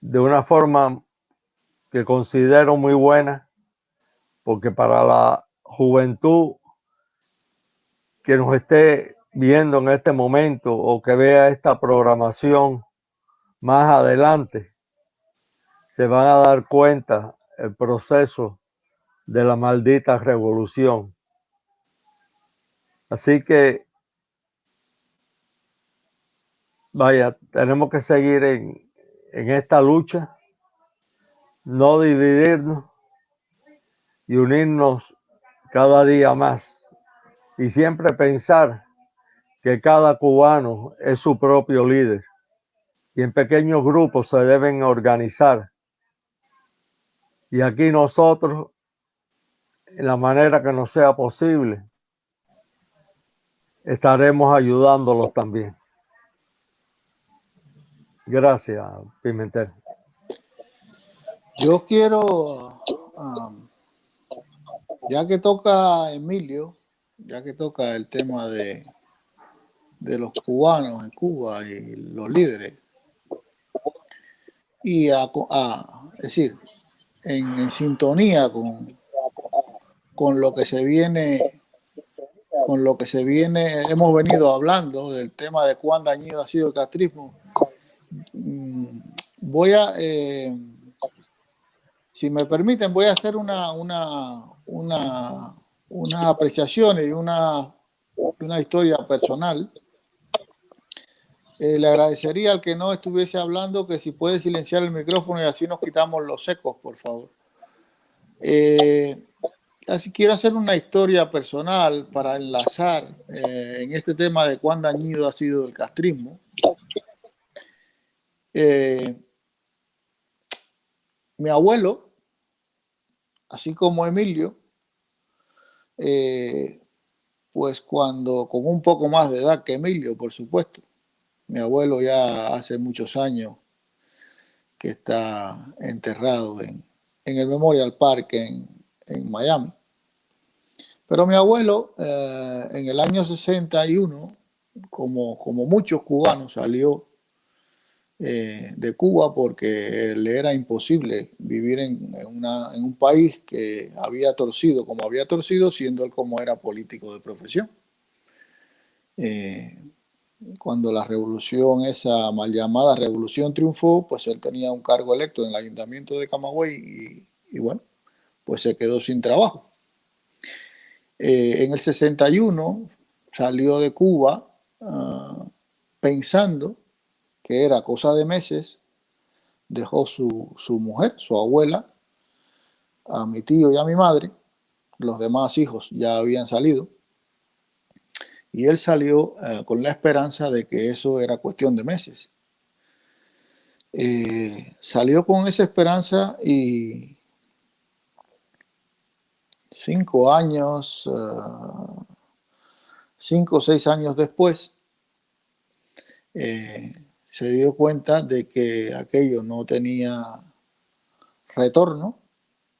de una forma que considero muy buena, porque para la juventud que nos esté viendo en este momento o que vea esta programación más adelante, se van a dar cuenta el proceso de la maldita revolución. Así que, vaya, tenemos que seguir en esta lucha, no dividirnos y unirnos cada día más. Y siempre pensar que cada cubano es su propio líder. Y en pequeños grupos se deben organizar. Y aquí nosotros, en la manera que nos sea posible, estaremos ayudándolos también. Gracias, Pimentel. Yo quiero, ya que toca Emilio, ya que toca el tema de los cubanos en Cuba y los líderes, y es decir, en sintonía con lo que se viene, hemos venido hablando del tema de cuán dañino ha sido el castrismo. Voy a, si me permiten, voy a hacer unas apreciaciones y una historia personal. Le agradecería al que no estuviese hablando que si puede silenciar el micrófono y así nos quitamos los ecos, por favor. Así quiero hacer una historia personal para enlazar en este tema de cuán dañino ha sido el castrismo. Mi abuelo, así como Emilio, pues cuando, con un poco más de edad que Emilio, por supuesto, mi abuelo ya hace muchos años que está enterrado en el Memorial Park en Miami. Pero mi abuelo en el año 61, como muchos cubanos, salió de Cuba porque le era imposible vivir en un país que había torcido como había torcido, siendo él como era político de profesión. Cuando la revolución, esa mal llamada revolución, triunfó, pues él tenía un cargo electo en el ayuntamiento de Camagüey y bueno, pues se quedó sin trabajo. En el 61 salió de Cuba pensando que era cosa de meses, dejó su mujer, su abuela, a mi tío y a mi madre, los demás hijos ya habían salido, y él salió con la esperanza de que eso era cuestión de meses. Salió con esa esperanza y 5 o 6 años después, se dio cuenta de que aquello no tenía retorno,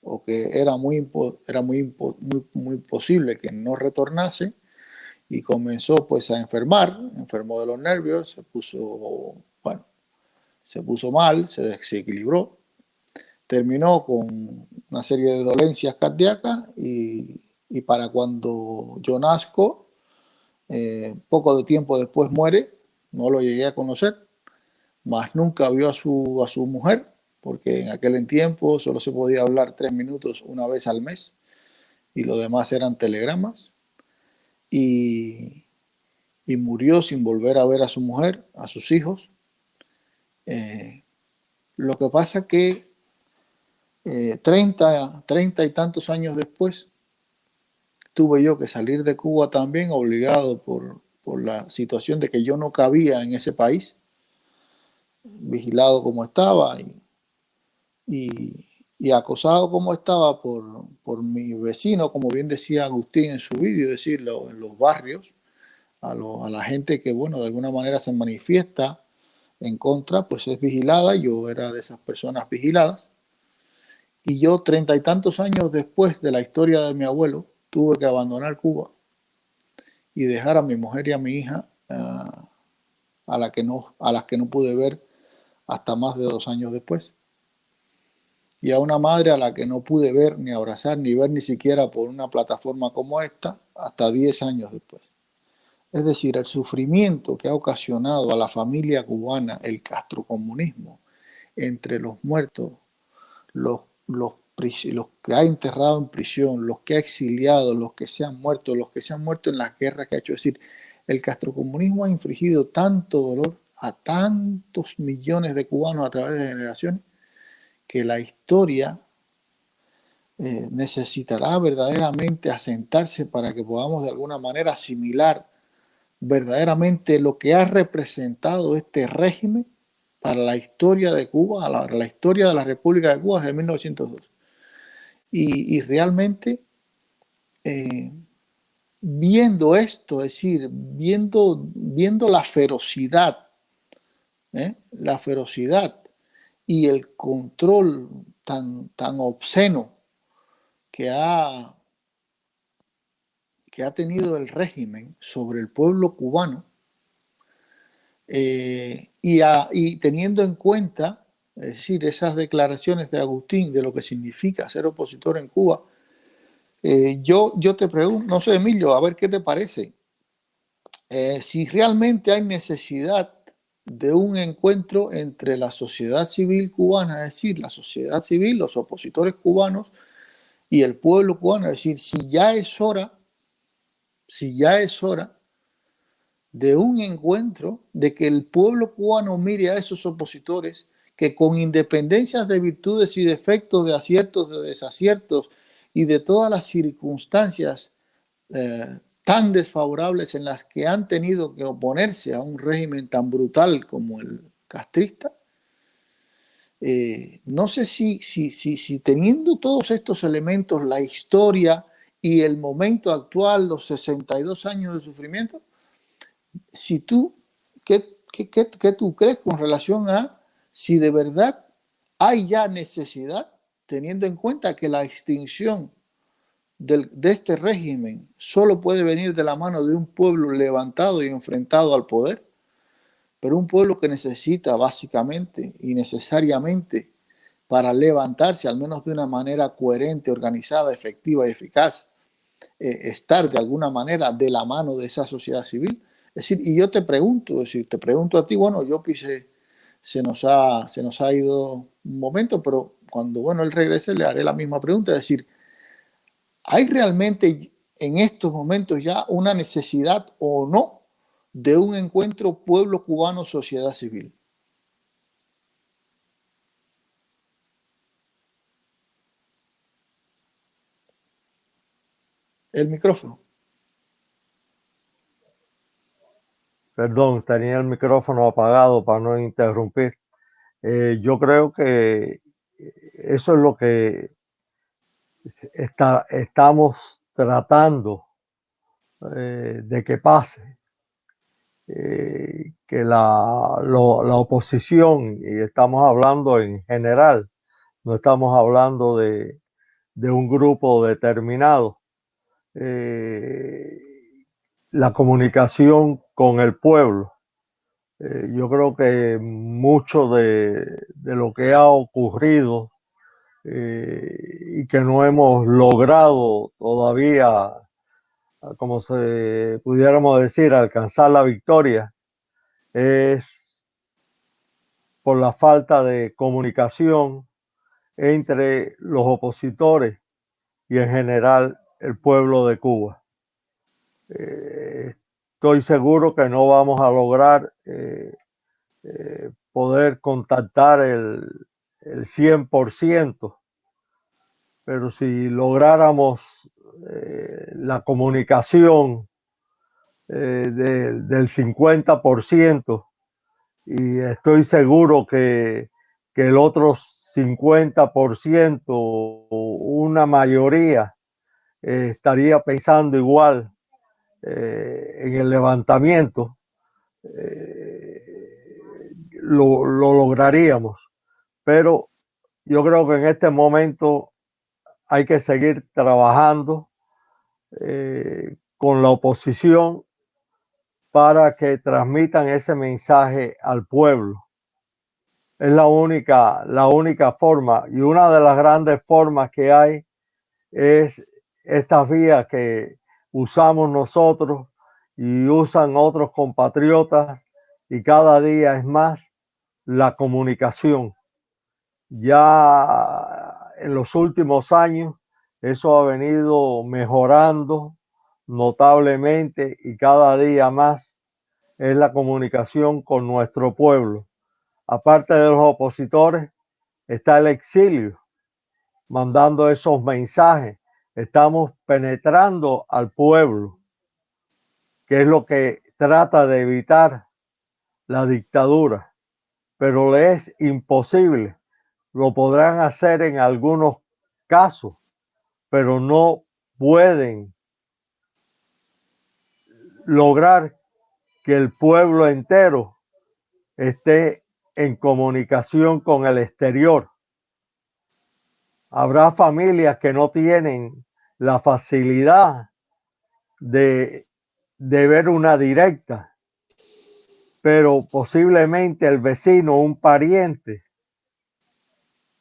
o que era muy posible que no retornase, y comenzó pues a enfermó de los nervios, se puso mal, se desequilibró, terminó con una serie de dolencias cardíacas y para cuando yo nazco, poco de tiempo después muere. No lo llegué a conocer, mas nunca vio a su mujer, porque en aquel tiempo solo se podía hablar 3 minutos una vez al mes y lo demás eran telegramas, y murió sin volver a ver a su mujer, a sus hijos. Lo que pasa que 30 y tantos años después tuve yo que salir de Cuba también, obligado por la situación de que yo no cabía en ese país, vigilado como estaba y acosado como estaba por mi vecino, como bien decía Agustín en su vídeo, decirlo, en los barrios, a la gente que, bueno, de alguna manera se manifiesta en contra, pues es vigilada. Yo era de esas personas vigiladas. Y yo, 30 y tantos años después de la historia de mi abuelo, tuve que abandonar Cuba y dejar a mi mujer y a mi hija, a las que no pude ver hasta más de 2 años después. Y a una madre a la que no pude ver, ni abrazar, ni ver ni siquiera por una plataforma como esta, hasta 10 años después. Es decir, el sufrimiento que ha ocasionado a la familia cubana el castrocomunismo, entre los muertos, los que ha enterrado en prisión, los que ha exiliado, los que se han muerto en las guerras que ha hecho. Es decir, el castrocomunismo ha infligido tanto dolor a tantos millones de cubanos a través de generaciones, que la historia necesitará verdaderamente asentarse para que podamos de alguna manera asimilar verdaderamente lo que ha representado este régimen para la historia de Cuba, la historia de la República de Cuba desde 1902. Y realmente viendo esto, es decir, viendo la ferocidad y el control tan obsceno que ha tenido el régimen sobre el pueblo cubano, y teniendo en cuenta, es decir, esas declaraciones de Agustín de lo que significa ser opositor en Cuba, yo te pregunto, no sé, Emilio, a ver qué te parece, si realmente hay necesidad de un encuentro entre la sociedad civil cubana, es decir, la sociedad civil, los opositores cubanos y el pueblo cubano. Es decir, si ya es hora de un encuentro, de que el pueblo cubano mire a esos opositores que, con independencias de virtudes y defectos, de aciertos, de desaciertos y de todas las circunstancias tan desfavorables en las que han tenido que oponerse a un régimen tan brutal como el castrista, no sé si teniendo todos estos elementos, la historia y el momento actual, los 62 años de sufrimiento, si tú, ¿qué tú crees con relación a si de verdad hay ya necesidad, teniendo en cuenta que la extinción de este régimen solo puede venir de la mano de un pueblo levantado y enfrentado al poder, pero un pueblo que necesita básicamente y necesariamente, para levantarse al menos de una manera coherente, organizada, efectiva y eficaz, estar de alguna manera de la mano de esa sociedad civil? Es decir, y yo te pregunto, a ti, bueno, yo pise, se nos ha ido un momento, pero cuando, bueno, él regrese le haré la misma pregunta, es decir, ¿hay realmente en estos momentos ya una necesidad o no de un encuentro pueblo cubano-sociedad civil? El micrófono. Perdón, tenía el micrófono apagado para no interrumpir. Yo creo que eso es lo que estamos tratando de que pase. que la oposición, y estamos hablando en general, no estamos hablando de un grupo determinado, la comunicación con el pueblo. Yo creo que mucho de lo que ha ocurrido y que no hemos logrado todavía, como se pudiéramos decir, alcanzar la victoria, es por la falta de comunicación entre los opositores y en general el pueblo de Cuba. Estoy seguro que no vamos a lograr poder contactar el 100%, pero si lográramos la comunicación del 50%, y estoy seguro que el otro 50%, una mayoría, estaría pensando igual en el levantamiento, lo lograríamos. Pero yo creo que en este momento hay que seguir trabajando con la oposición para que transmitan ese mensaje al pueblo. Es la única forma, y una de las grandes formas que hay es estas vías que usamos nosotros y usan otros compatriotas, y cada día es más la comunicación. Ya en los últimos años eso ha venido mejorando notablemente, y cada día más es la comunicación con nuestro pueblo. Aparte de los opositores, está el exilio, mandando esos mensajes. Estamos penetrando al pueblo, que es lo que trata de evitar la dictadura, pero le es imposible. Lo podrán hacer en algunos casos, pero no pueden lograr que el pueblo entero esté en comunicación con el exterior. Habrá familias que no tienen la facilidad de ver una directa, pero posiblemente el vecino, un pariente,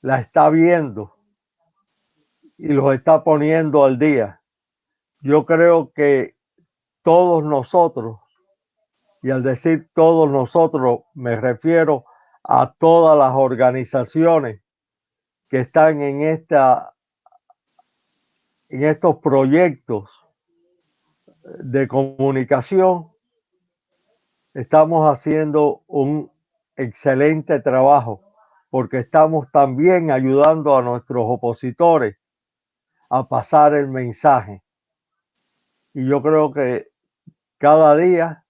la está viendo y los está poniendo al día. Yo creo que todos nosotros, y al decir todos nosotros me refiero a todas las organizaciones que están en estos proyectos de comunicación, estamos haciendo un excelente trabajo, porque estamos también ayudando a nuestros opositores a pasar el mensaje. Y yo creo que cada día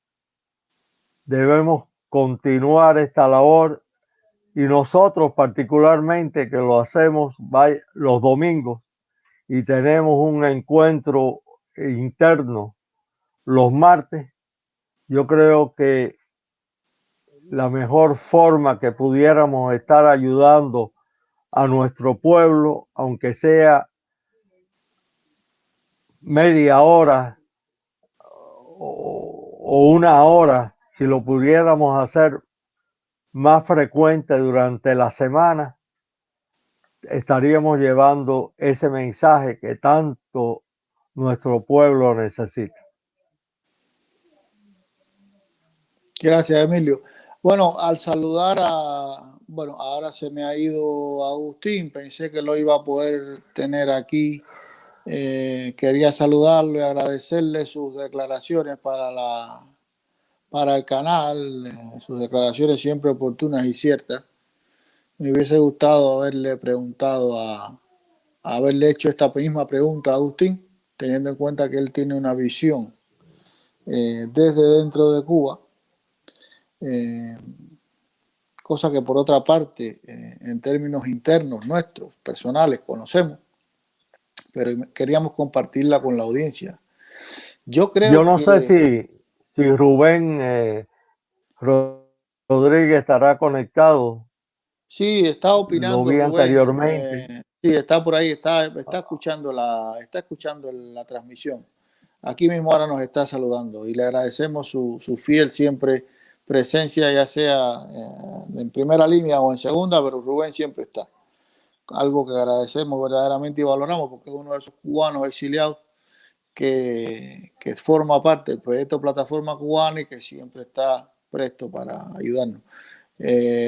debemos continuar esta labor, y nosotros particularmente, que lo hacemos los domingos y tenemos un encuentro interno los martes, yo creo que la mejor forma que pudiéramos estar ayudando a nuestro pueblo, aunque sea media hora o una hora, si lo pudiéramos hacer más frecuente durante la semana, estaríamos llevando ese mensaje que tanto nuestro pueblo necesita. Gracias, Emilio. Bueno, al saludar ahora se me ha ido Agustín, pensé que lo iba a poder tener aquí. Quería saludarlo y agradecerle sus declaraciones para el canal, sus declaraciones siempre oportunas y ciertas. Me hubiese gustado haberle preguntado haberle hecho esta misma pregunta a Agustín, teniendo en cuenta que él tiene una visión desde dentro de Cuba, cosa que por otra parte, en términos internos nuestros, personales, conocemos, pero queríamos compartirla con la audiencia. Yo creo no sé si Rubén Rodríguez estará conectado. Sí, está opinando Lo vi Rubén. anteriormente. Sí, está por ahí, está escuchando la transmisión. Aquí mismo ahora nos está saludando y le agradecemos su fiel siempre presencia, ya sea en primera línea o en segunda, pero Rubén siempre está. Algo que agradecemos verdaderamente y valoramos porque es uno de esos cubanos exiliados que forma parte del proyecto Plataforma Cubana y que siempre está presto para ayudarnos.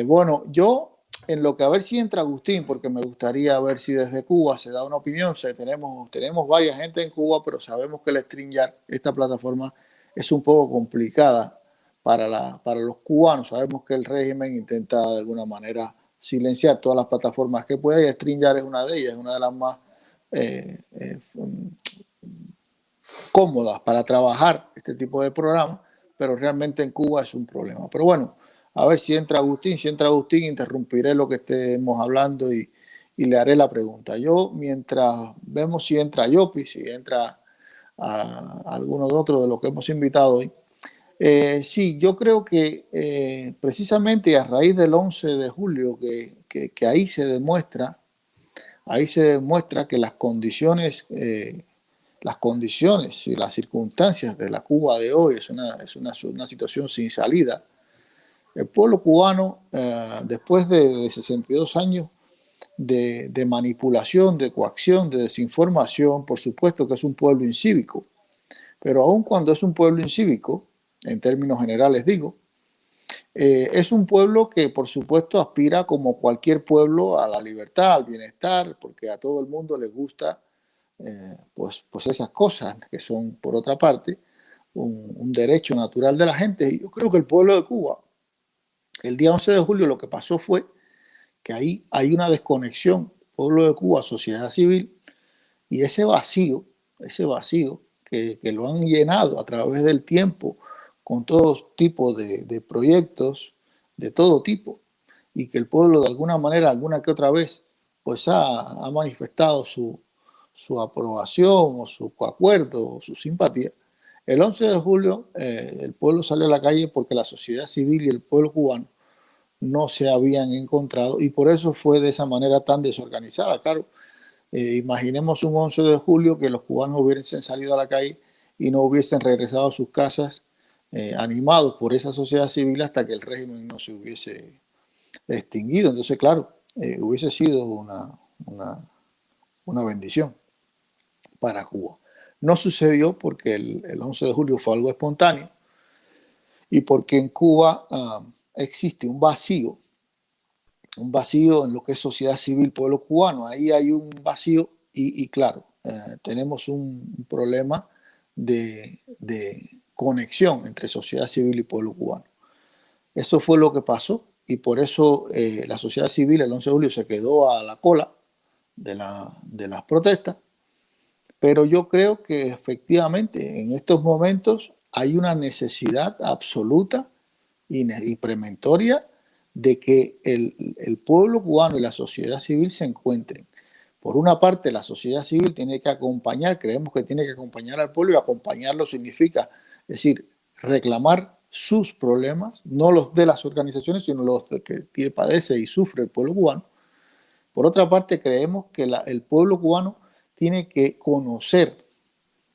Bueno, yo en lo que a ver si entra Agustín, porque me gustaría ver si desde Cuba se da una opinión. Tenemos varias gente en Cuba, pero sabemos que el StreamYard, esta plataforma, es un poco complicada para los cubanos. Sabemos que el régimen intenta de alguna manera silenciar todas las plataformas que puede y StreamYard es una de ellas, es una de las más cómodas para trabajar este tipo de programas, pero realmente en Cuba es un problema. Pero bueno, a ver si entra Agustín. Si entra Agustín, interrumpiré lo que estemos hablando y le haré la pregunta. Yo, mientras vemos si entra Yopi, si entra a alguno de otros de los que hemos invitado hoy. Sí, yo creo que precisamente a raíz del 11 de julio, que ahí se demuestra que las condiciones y las circunstancias de la Cuba de hoy es una situación sin salida. El pueblo cubano, después de 62 años de manipulación, de coacción, de desinformación, por supuesto que es un pueblo incívico, pero aun cuando es un pueblo incívico, en términos generales digo, es un pueblo que por supuesto aspira como cualquier pueblo a la libertad, al bienestar, porque a todo el mundo les gusta pues esas cosas que son, por otra parte, un derecho natural de la gente. Y yo creo que el pueblo de Cuba, el día 11 de julio, lo que pasó fue que ahí hay una desconexión, pueblo de Cuba, sociedad civil, y ese vacío que lo han llenado a través del tiempo con todo tipo de proyectos de todo tipo, y que el pueblo de alguna manera, alguna que otra vez, pues ha manifestado su aprobación o su acuerdo o su simpatía. El 11 de julio el pueblo salió a la calle porque la sociedad civil y el pueblo cubano no se habían encontrado y por eso fue de esa manera tan desorganizada. Claro, imaginemos un 11 de julio que los cubanos hubiesen salido a la calle y no hubiesen regresado a sus casas animados por esa sociedad civil hasta que el régimen no se hubiese extinguido. Entonces, claro, hubiese sido una bendición para Cuba. No sucedió porque el 11 de julio fue algo espontáneo y porque en Cuba existe un vacío en lo que es sociedad civil, pueblo cubano. Ahí hay un vacío y claro, tenemos un problema de conexión entre sociedad civil y pueblo cubano. Eso fue lo que pasó y por eso la sociedad civil el 11 de julio se quedó a la cola de las protestas. Pero yo creo que efectivamente en estos momentos hay una necesidad absoluta y prementoria de que el pueblo cubano y la sociedad civil se encuentren. Por una parte, la sociedad civil tiene que acompañar, creemos que tiene que acompañar al pueblo, y acompañarlo significa, es decir, reclamar sus problemas, no los de las organizaciones, sino los de que padece y sufre el pueblo cubano. Por otra parte, creemos que el pueblo cubano tiene que conocer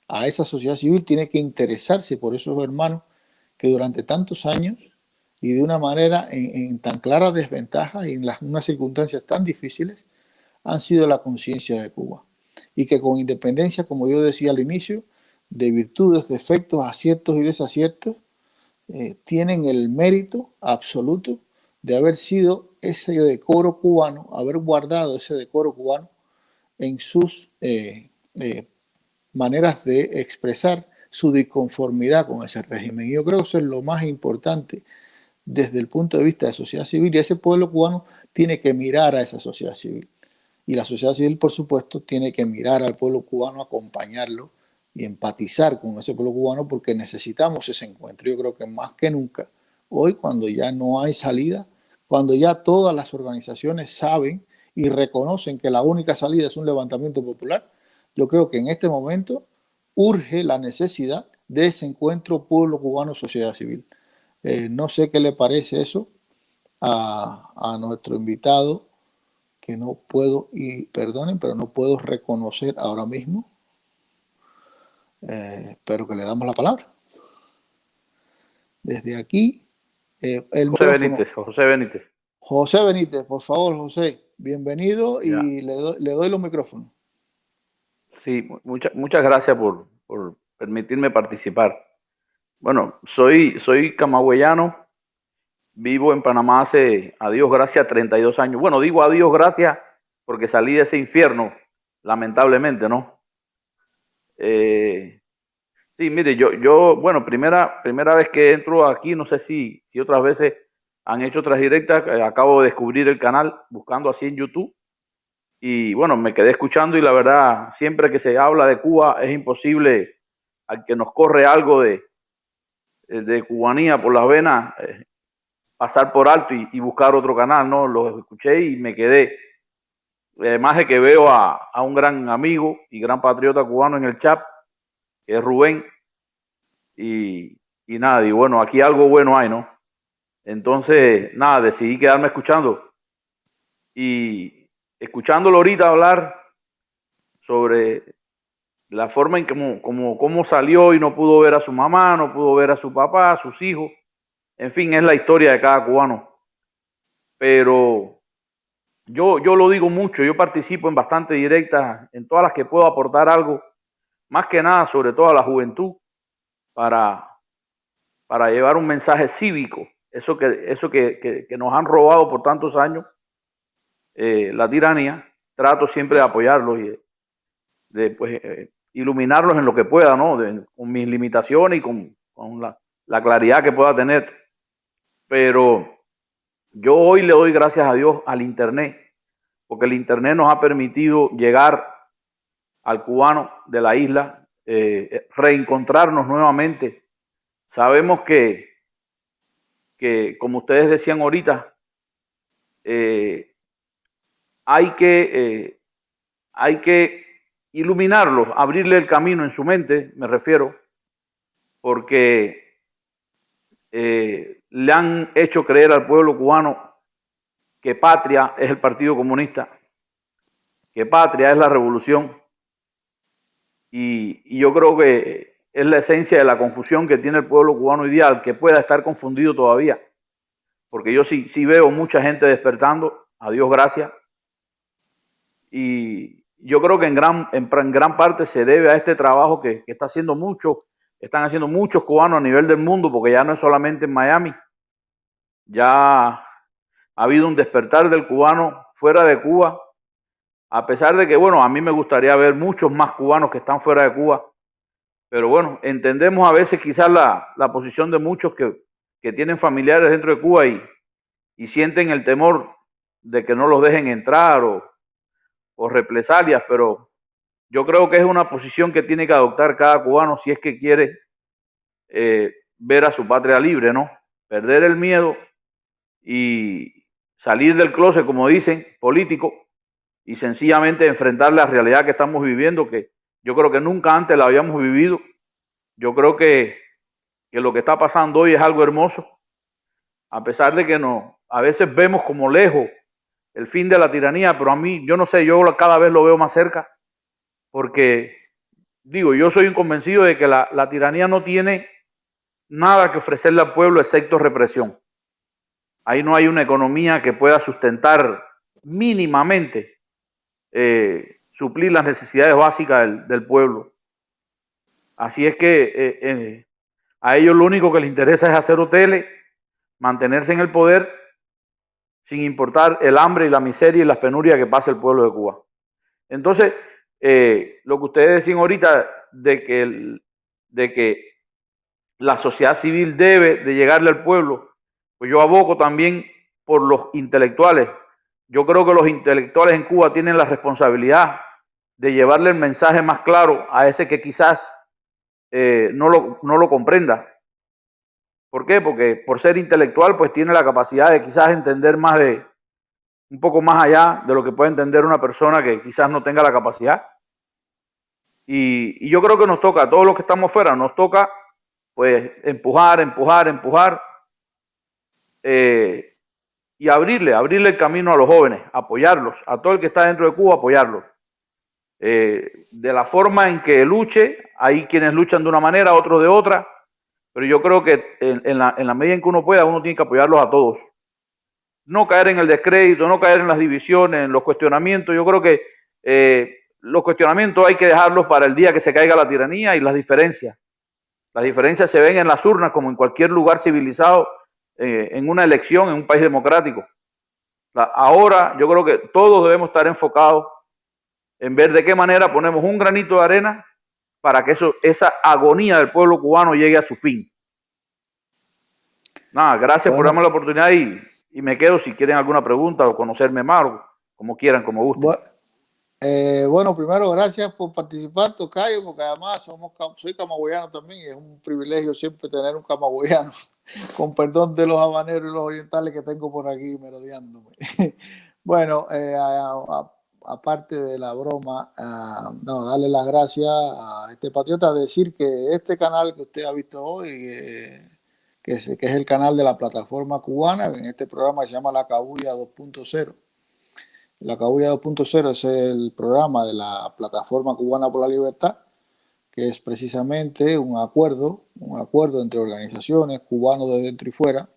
a esa sociedad civil, tiene que interesarse por esos hermanos que durante tantos años y de una manera en tan clara desventaja y en unas circunstancias tan difíciles han sido la conciencia de Cuba. Y que con independencia, como yo decía al inicio, de virtudes, defectos, aciertos y desaciertos, tienen el mérito absoluto de haber sido ese decoro cubano, haber guardado ese decoro cubano en sus maneras de expresar su disconformidad con ese régimen. Y yo creo que eso es lo más importante desde el punto de vista de sociedad civil, y ese pueblo cubano tiene que mirar a esa sociedad civil. Y la sociedad civil, por supuesto, tiene que mirar al pueblo cubano, acompañarlo y empatizar con ese pueblo cubano porque necesitamos ese encuentro. Yo creo que más que nunca, hoy cuando ya no hay salida, cuando ya todas las organizaciones saben y reconocen que la única salida es un levantamiento popular, yo creo que en este momento urge la necesidad de ese encuentro pueblo cubano-sociedad civil. No sé qué le parece eso a nuestro invitado, que no puedo, y perdonen, pero no puedo reconocer ahora mismo, pero que le damos la palabra. Desde aquí, el José micrófono. Benítez, José Benítez. José Benítez, por favor, José, bienvenido Ya. y le doy los micrófonos. Sí, muchas gracias por permitirme participar. Bueno, soy camagüeyano, vivo en Panamá hace, a Dios gracias, 32 años. Bueno, digo a Dios gracias porque salí de ese infierno, lamentablemente, ¿no? Sí, mire, bueno, primera vez que entro aquí, no sé si otras veces han hecho otras directas, acabo de descubrir el canal buscando así en YouTube y bueno, me quedé escuchando y la verdad, siempre que se habla de Cuba es imposible al que nos corre algo de cubanía por las venas, pasar por alto y buscar otro canal, ¿no? Los escuché y me quedé. Además de que veo a un gran amigo y gran patriota cubano en el chat, que es Rubén, y nada, y bueno, aquí algo bueno hay, ¿no? Entonces, nada, decidí quedarme escuchando y escuchándolo ahorita hablar sobre la forma en cómo salió y no pudo ver a su mamá, no pudo ver a su papá, a sus hijos, en fin, es la historia de cada cubano. Pero yo lo digo mucho, yo participo en bastante directas, en todas las que puedo aportar algo, más que nada, sobre todo a la juventud, para llevar un mensaje cívico, eso que nos han robado por tantos años, la tiranía. Trato siempre de apoyarlos y de iluminarlos en lo que pueda, ¿no? Con mis limitaciones y con la claridad que pueda tener. Pero yo hoy le doy gracias a Dios al Internet, porque el Internet nos ha permitido llegar al cubano de la isla, reencontrarnos nuevamente. Sabemos que como ustedes decían ahorita, hay que iluminarlos, abrirle el camino en su mente, me refiero, porque le han hecho creer al pueblo cubano que patria es el Partido Comunista, que patria es la revolución, y yo creo que es la esencia de la confusión que tiene el pueblo cubano hoy día, que pueda estar confundido todavía, porque yo sí veo mucha gente despertando, a Dios gracias, y yo creo que en gran parte se debe a este trabajo que están haciendo muchos cubanos a nivel del mundo, porque ya no es solamente en Miami, ya ha habido un despertar del cubano fuera de Cuba, a pesar de que, bueno, a mí me gustaría ver muchos más cubanos que están fuera de Cuba, pero bueno, entendemos a veces quizás la posición de muchos que tienen familiares dentro de Cuba y sienten el temor de que no los dejen entrar o represalias, pero yo creo que es una posición que tiene que adoptar cada cubano si es que quiere ver a su patria libre, ¿no? Perder el miedo y salir del closet, como dicen, político, y sencillamente enfrentar la realidad que estamos viviendo, que yo creo que nunca antes la habíamos vivido. Yo creo que lo que está pasando hoy es algo hermoso, a pesar de que a veces vemos como lejos el fin de la tiranía, pero a mí, yo no sé, yo cada vez lo veo más cerca, porque, digo, yo soy un convencido de que la tiranía no tiene nada que ofrecerle al pueblo excepto represión. Ahí no hay una economía que pueda sustentar mínimamente, suplir las necesidades básicas del pueblo. Así es que a ellos lo único que les interesa es hacer hoteles, mantenerse en el poder, sin importar el hambre y la miseria y las penurias que pasa el pueblo de Cuba. Entonces, lo que ustedes decían ahorita de que la sociedad civil debe de llegarle al pueblo, pues yo abogo también por los intelectuales. Yo creo que los intelectuales en Cuba tienen la responsabilidad de llevarle el mensaje más claro a ese que quizás no lo comprenda. ¿Por qué? Porque por ser intelectual pues tiene la capacidad de quizás entender un poco más allá de lo que puede entender una persona que quizás no tenga la capacidad. Y yo creo que nos toca, a todos los que estamos fuera, nos toca pues empujar, y abrirle el camino a los jóvenes, apoyarlos, a todo el que está dentro de Cuba, apoyarlos. De la forma en que luche, hay quienes luchan de una manera, otros de otra, pero yo creo que en la medida en que uno pueda, uno tiene que apoyarlos a todos. No caer en el descrédito, no caer en las divisiones, en los cuestionamientos. Yo creo que los cuestionamientos hay que dejarlos para el día que se caiga la tiranía, y las diferencias. Las diferencias se ven en las urnas como en cualquier lugar civilizado, en una elección, en un país democrático. Ahora yo creo que todos debemos estar enfocados en ver de qué manera ponemos un granito de arena para que esa agonía del pueblo cubano llegue a su fin. Nada, gracias por darme la oportunidad, y me quedo si quieren alguna pregunta o conocerme más, o como quieran, como gusten. Bueno, primero, gracias por participar, tocayo, porque además soy camagüeyano también, y es un privilegio siempre tener un camagüeyano, con perdón de los habaneros y los orientales que tengo por aquí merodeándome. Bueno, aparte de la broma, darle las gracias a este patriota, decir que este canal que usted ha visto hoy, que es el canal de la plataforma cubana, en este programa se llama La Cabulla 2.0. La Cabulla 2.0 es el programa de la plataforma cubana por la libertad, que es precisamente un acuerdo entre organizaciones cubanos de dentro y fuera,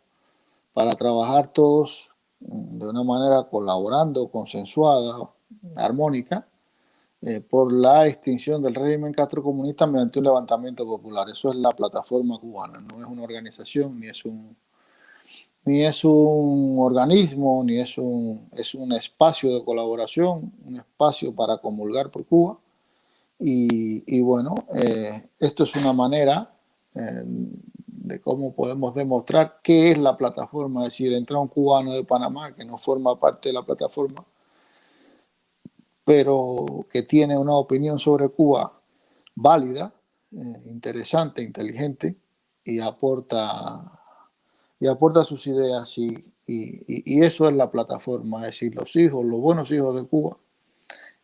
para trabajar todos de una manera colaborando, consensuada, armónica, por la extinción del régimen castrocomunista mediante un levantamiento popular. Eso es la plataforma cubana, no es una organización, ni es un organismo, ni es un espacio de colaboración, un espacio para comulgar por Cuba. Y bueno, esto es una manera de cómo podemos demostrar qué es la plataforma. Es decir, entra un cubano de Panamá que no forma parte de la plataforma, pero que tiene una opinión sobre Cuba válida, interesante, inteligente, y aporta sus ideas, y eso es la plataforma. Es decir, los buenos hijos de Cuba,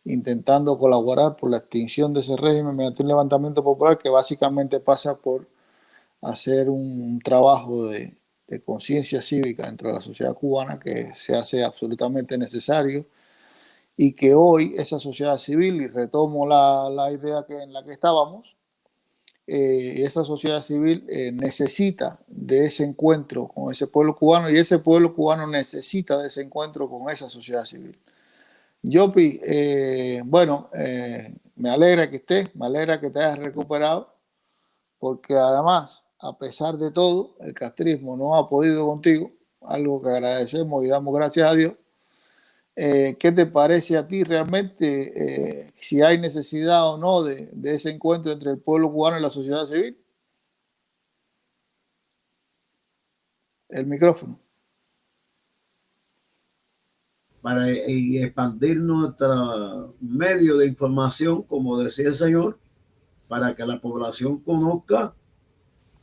intentando colaborar por la extinción de ese régimen mediante un levantamiento popular que básicamente pasa por hacer un trabajo de conciencia cívica dentro de la sociedad cubana, que se hace absolutamente necesario, y que hoy esa sociedad civil, y retomo la idea en la que estábamos, esa sociedad civil necesita de ese encuentro con ese pueblo cubano, y ese pueblo cubano necesita de ese encuentro con esa sociedad civil. Yopi, me alegra que estés, me alegra que te hayas recuperado, porque además, a pesar de todo, el castrismo no ha podido contigo, algo que agradecemos y damos gracias a Dios. ¿Qué te parece a ti realmente, si hay necesidad o no de ese encuentro entre el pueblo cubano y la sociedad civil? El micrófono. Para expandir nuestro medio de información, como decía el señor, para que la población conozca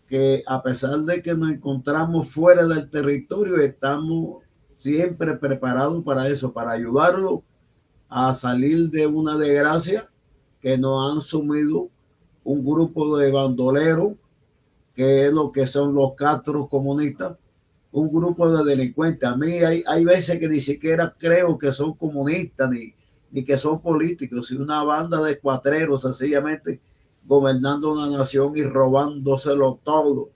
que, a pesar de que nos encontramos fuera del territorio, estamos siempre preparados para eso, para ayudarlo a salir de una desgracia que nos han sumido un grupo de bandoleros, que es lo que son los castros comunistas, un grupo de delincuentes. A mí hay veces que ni siquiera creo que son comunistas ni que son políticos, sino una banda de cuatreros sencillamente gobernando una nación y robándoselo todo,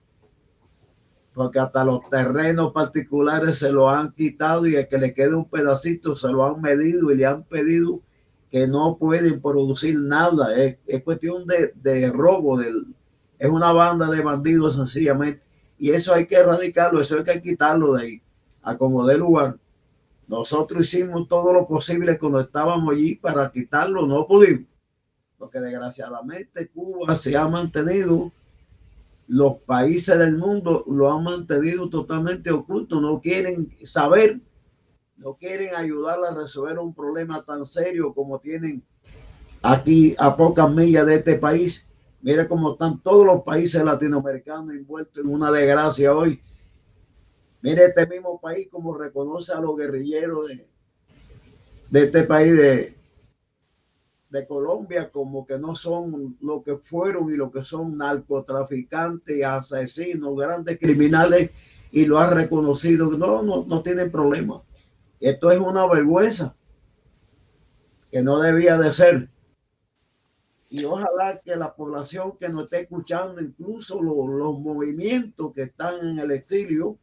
porque hasta los terrenos particulares se lo han quitado, y el que le quede un pedacito se lo han medido y le han pedido que no pueden producir nada. Es cuestión de robo, es una banda de bandidos sencillamente, y eso hay que erradicarlo, eso hay que quitarlo de ahí, a como dé lugar. Nosotros hicimos todo lo posible cuando estábamos allí para quitarlo, no pudimos, porque desgraciadamente Cuba se ha mantenido, los países del mundo lo han mantenido totalmente oculto, no quieren saber, no quieren ayudar a resolver un problema tan serio como tienen aquí a pocas millas de este país. Mira cómo están todos los países latinoamericanos envueltos en una desgracia hoy. Mire este mismo país como reconoce a los guerrilleros de este país de de Colombia como que no son lo que fueron y lo que son narcotraficantes, asesinos, grandes criminales, y lo ha reconocido. No tienen problema. Esto es una vergüenza que no debía de ser. Y ojalá que la población que nos esté escuchando, incluso los movimientos que están en el exilio,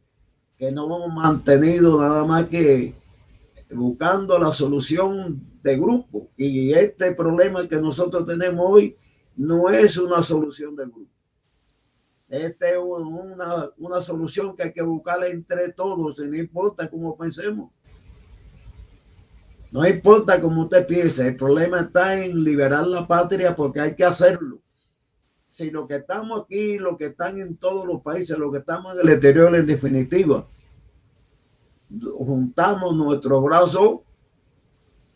que no hemos mantenido nada más que buscando la solución de grupo. Y este problema que nosotros tenemos hoy no es una solución de grupo. Esta es una solución que hay que buscarla entre todos, y no importa cómo pensemos. No importa cómo usted piense, el problema está en liberar la patria, porque hay que hacerlo. Si los que estamos aquí, los que están en todos los países, los que estamos en el exterior, en definitiva, juntamos nuestros brazos,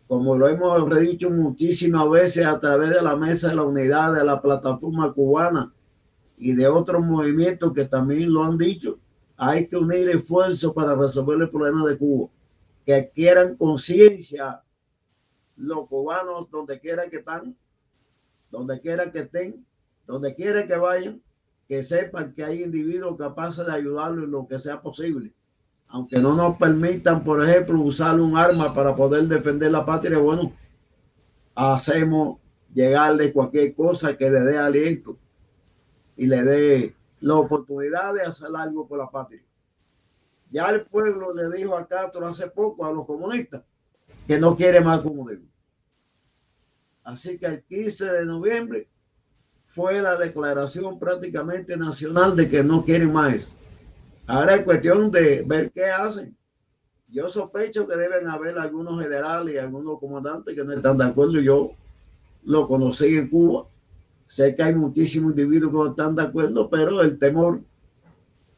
como lo hemos redicho muchísimas veces a través de la Mesa de la Unidad, de la Plataforma Cubana y de otros movimientos que también lo han dicho, hay que unir esfuerzos para resolver el problema de Cuba. Que adquieran conciencia los cubanos donde quiera que están, donde quiera que estén, donde quiera que vayan, que sepan que hay individuos capaces de ayudarlos en lo que sea posible. Aunque no nos permitan, por ejemplo, usar un arma para poder defender la patria, bueno, hacemos llegarle cualquier cosa que le dé aliento y le dé la oportunidad de hacer algo por la patria. Ya el pueblo le dijo a Castro hace poco, a los comunistas, que no quiere más comunismo. Así que el 15 de noviembre fue la declaración prácticamente nacional de que no quieren más eso. Ahora es cuestión de ver qué hacen. Yo sospecho que deben haber algunos generales y algunos comandantes que no están de acuerdo. Yo lo conocí en Cuba. Sé que hay muchísimos individuos que no están de acuerdo, pero el temor,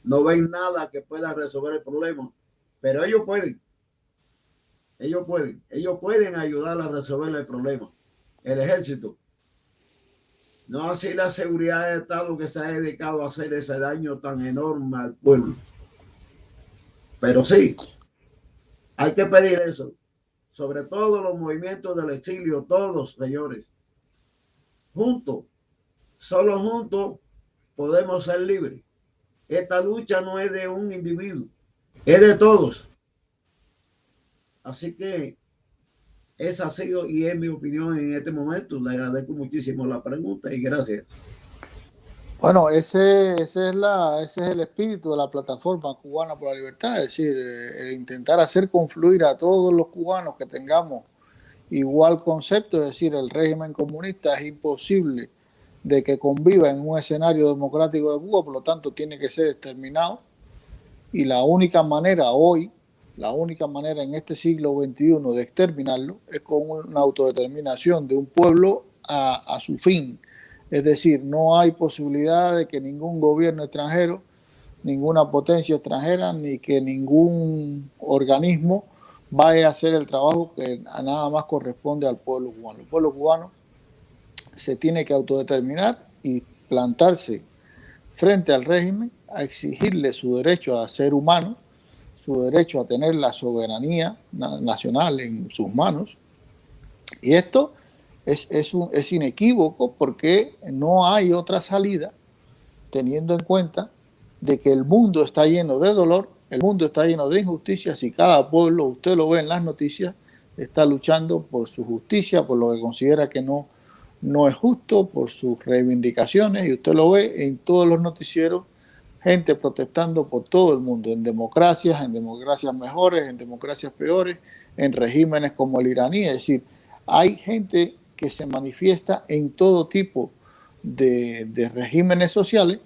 no ven nada que pueda resolver el problema. Pero ellos pueden. Ellos pueden ayudar a resolver el problema. El ejército. No así la seguridad de Estado, que se ha dedicado a hacer ese daño tan enorme al pueblo. Pero sí, hay que pedir eso. Sobre todo los movimientos del exilio, todos, señores. Juntos, solo juntos podemos ser libres. Esta lucha no es de un individuo, es de todos. Así que esa ha sido y es mi opinión en este momento. Le agradezco muchísimo la pregunta y gracias. Bueno, ese es el espíritu de la Plataforma Cubana por la Libertad, es decir, el intentar hacer confluir a todos los cubanos que tengamos igual concepto, es decir, el régimen comunista es imposible de que conviva en un escenario democrático de Cuba, por lo tanto tiene que ser exterminado, y la única manera hoy, en este siglo XXI de exterminarlo es con una autodeterminación de un pueblo a su fin. Es decir, no hay posibilidad de que ningún gobierno extranjero, ninguna potencia extranjera, ni que ningún organismo vaya a hacer el trabajo que nada más corresponde al pueblo cubano. El pueblo cubano se tiene que autodeterminar y plantarse frente al régimen a exigirle su derecho a ser humano, su derecho a tener la soberanía nacional en sus manos. Y esto es inequívoco, porque no hay otra salida, teniendo en cuenta de que el mundo está lleno de dolor, el mundo está lleno de injusticias, y cada pueblo, usted lo ve en las noticias, está luchando por su justicia, por lo que considera que no es justo, por sus reivindicaciones, y usted lo ve en todos los noticieros, gente protestando por todo el mundo, en democracias mejores, en democracias peores, en regímenes como el iraní. Es decir, hay gente que se manifiesta en todo tipo de regímenes sociales,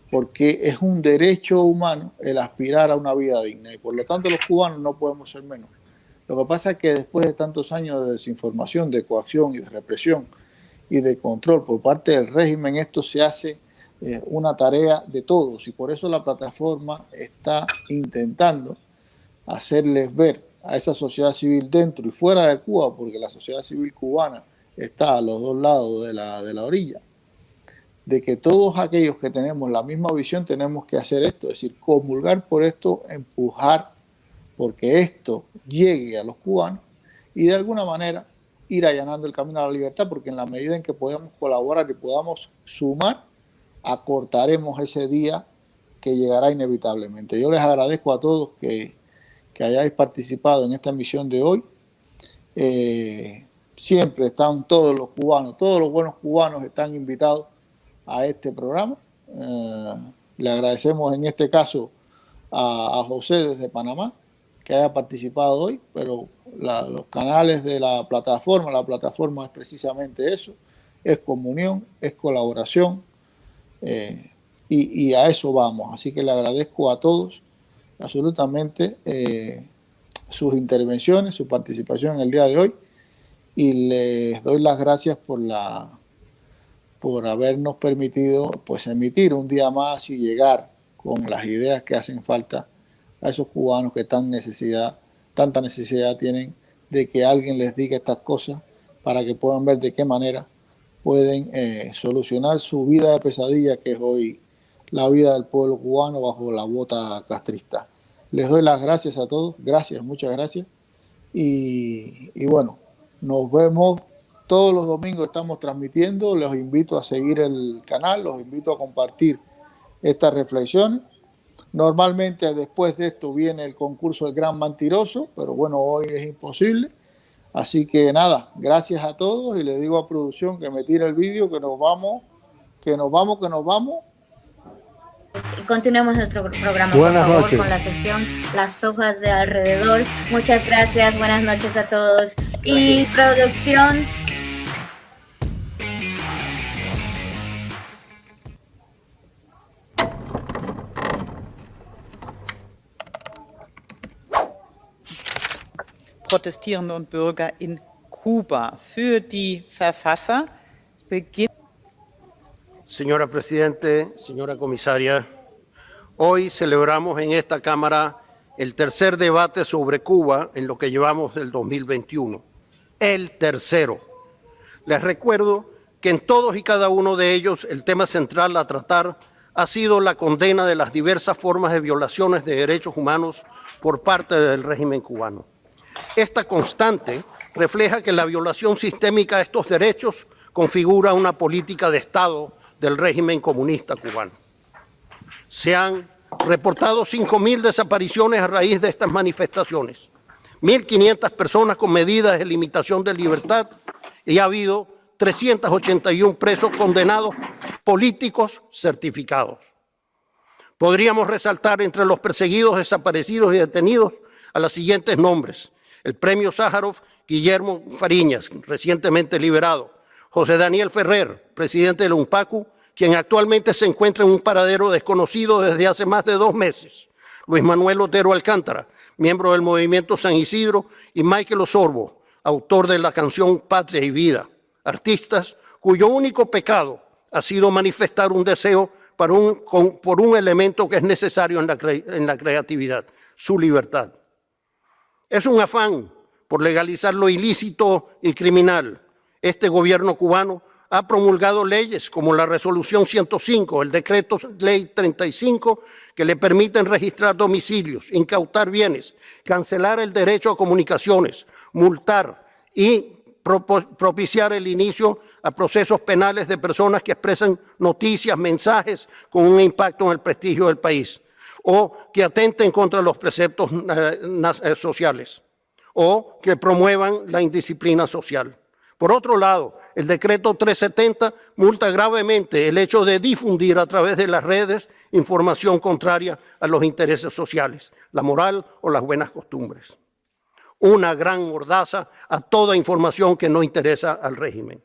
porque es un derecho humano el aspirar a una vida digna, y por lo tanto los cubanos no podemos ser menos. Lo que pasa es que después de tantos años de desinformación, de coacción y de represión y de control por parte del régimen, esto se hace una tarea de todos, y por eso la plataforma está intentando hacerles ver a esa sociedad civil dentro y fuera de Cuba, porque la sociedad civil cubana está a los dos lados de la orilla, de que todos aquellos que tenemos la misma visión tenemos que hacer esto, es decir, comulgar por esto, empujar porque esto llegue a los cubanos y de alguna manera ir allanando el camino a la libertad, porque en la medida en que podamos colaborar y podamos sumar, acortaremos ese día que llegará inevitablemente. Yo les agradezco a todos que hayáis participado en esta misión de hoy. Siempre están todos los cubanos, todos los buenos cubanos están invitados a este programa. Le agradecemos en este caso a José desde Panamá que haya participado hoy, pero los canales de la plataforma es precisamente eso, es comunión, es colaboración, y a eso vamos. Así que le agradezco a todos absolutamente sus intervenciones, su participación en el día de hoy, y les doy las gracias por habernos permitido pues emitir un día más y llegar con las ideas que hacen falta a esos cubanos que tanta necesidad tienen de que alguien les diga estas cosas para que puedan ver de qué manera pueden solucionar su vida de pesadilla, que es hoy la vida del pueblo cubano bajo la bota castrista. Les doy las gracias a todos, gracias, muchas gracias, y bueno, nos vemos todos los domingos, estamos transmitiendo, los invito a seguir el canal, los invito a compartir estas reflexiones. Normalmente después de esto viene el concurso del Gran Mentiroso, pero bueno, hoy es imposible. Así que nada, gracias a todos, y le digo a producción que me tire el vídeo, que nos vamos. Continuemos nuestro programa, Buenas por favor, noches. con la sección Las hojas de alrededor. Muchas gracias, buenas noches a todos. Y producción. Protestierende und Bürger in Kuba. Für die Verfasser beginnt. Señora Presidente, señora Comisaria, hoy celebramos en esta Cámara el tercer debate sobre Cuba en lo que llevamos del 2021. El tercero. Les recuerdo que en todos y cada uno de ellos el tema central a tratar ha sido la condena de las diversas formas de violaciones de derechos humanos por parte del régimen cubano. Esta constante refleja que la violación sistémica de estos derechos configura una política de Estado del régimen comunista cubano. Se han reportado 5.000 desapariciones a raíz de estas manifestaciones, 1.500 personas con medidas de limitación de libertad, y ha habido 381 presos condenados políticos certificados. Podríamos resaltar entre los perseguidos, desaparecidos y detenidos a los siguientes nombres: el premio Sájarov Guillermo Fariñas, recientemente liberado; José Daniel Ferrer, presidente de la UNPACU, quien actualmente se encuentra en un paradero desconocido desde hace más de 2 meses; Luis Manuel Otero Alcántara, miembro del Movimiento San Isidro; y Michael Osorbo, autor de la canción Patria y Vida, artistas cuyo único pecado ha sido manifestar un deseo por un elemento que es necesario en la creatividad: su libertad. Es un afán por legalizar lo ilícito y criminal. Este gobierno cubano ha promulgado leyes como la Resolución 105, el Decreto Ley 35, que le permiten registrar domicilios, incautar bienes, cancelar el derecho a comunicaciones, multar y propiciar el inicio a procesos penales de personas que expresan noticias, mensajes con un impacto en el prestigio del país, o que atenten contra los preceptos sociales, o que promuevan la indisciplina social. Por otro lado, el decreto 370 multa gravemente el hecho de difundir a través de las redes información contraria a los intereses sociales, la moral o las buenas costumbres. Una gran mordaza a toda información que no interesa al régimen.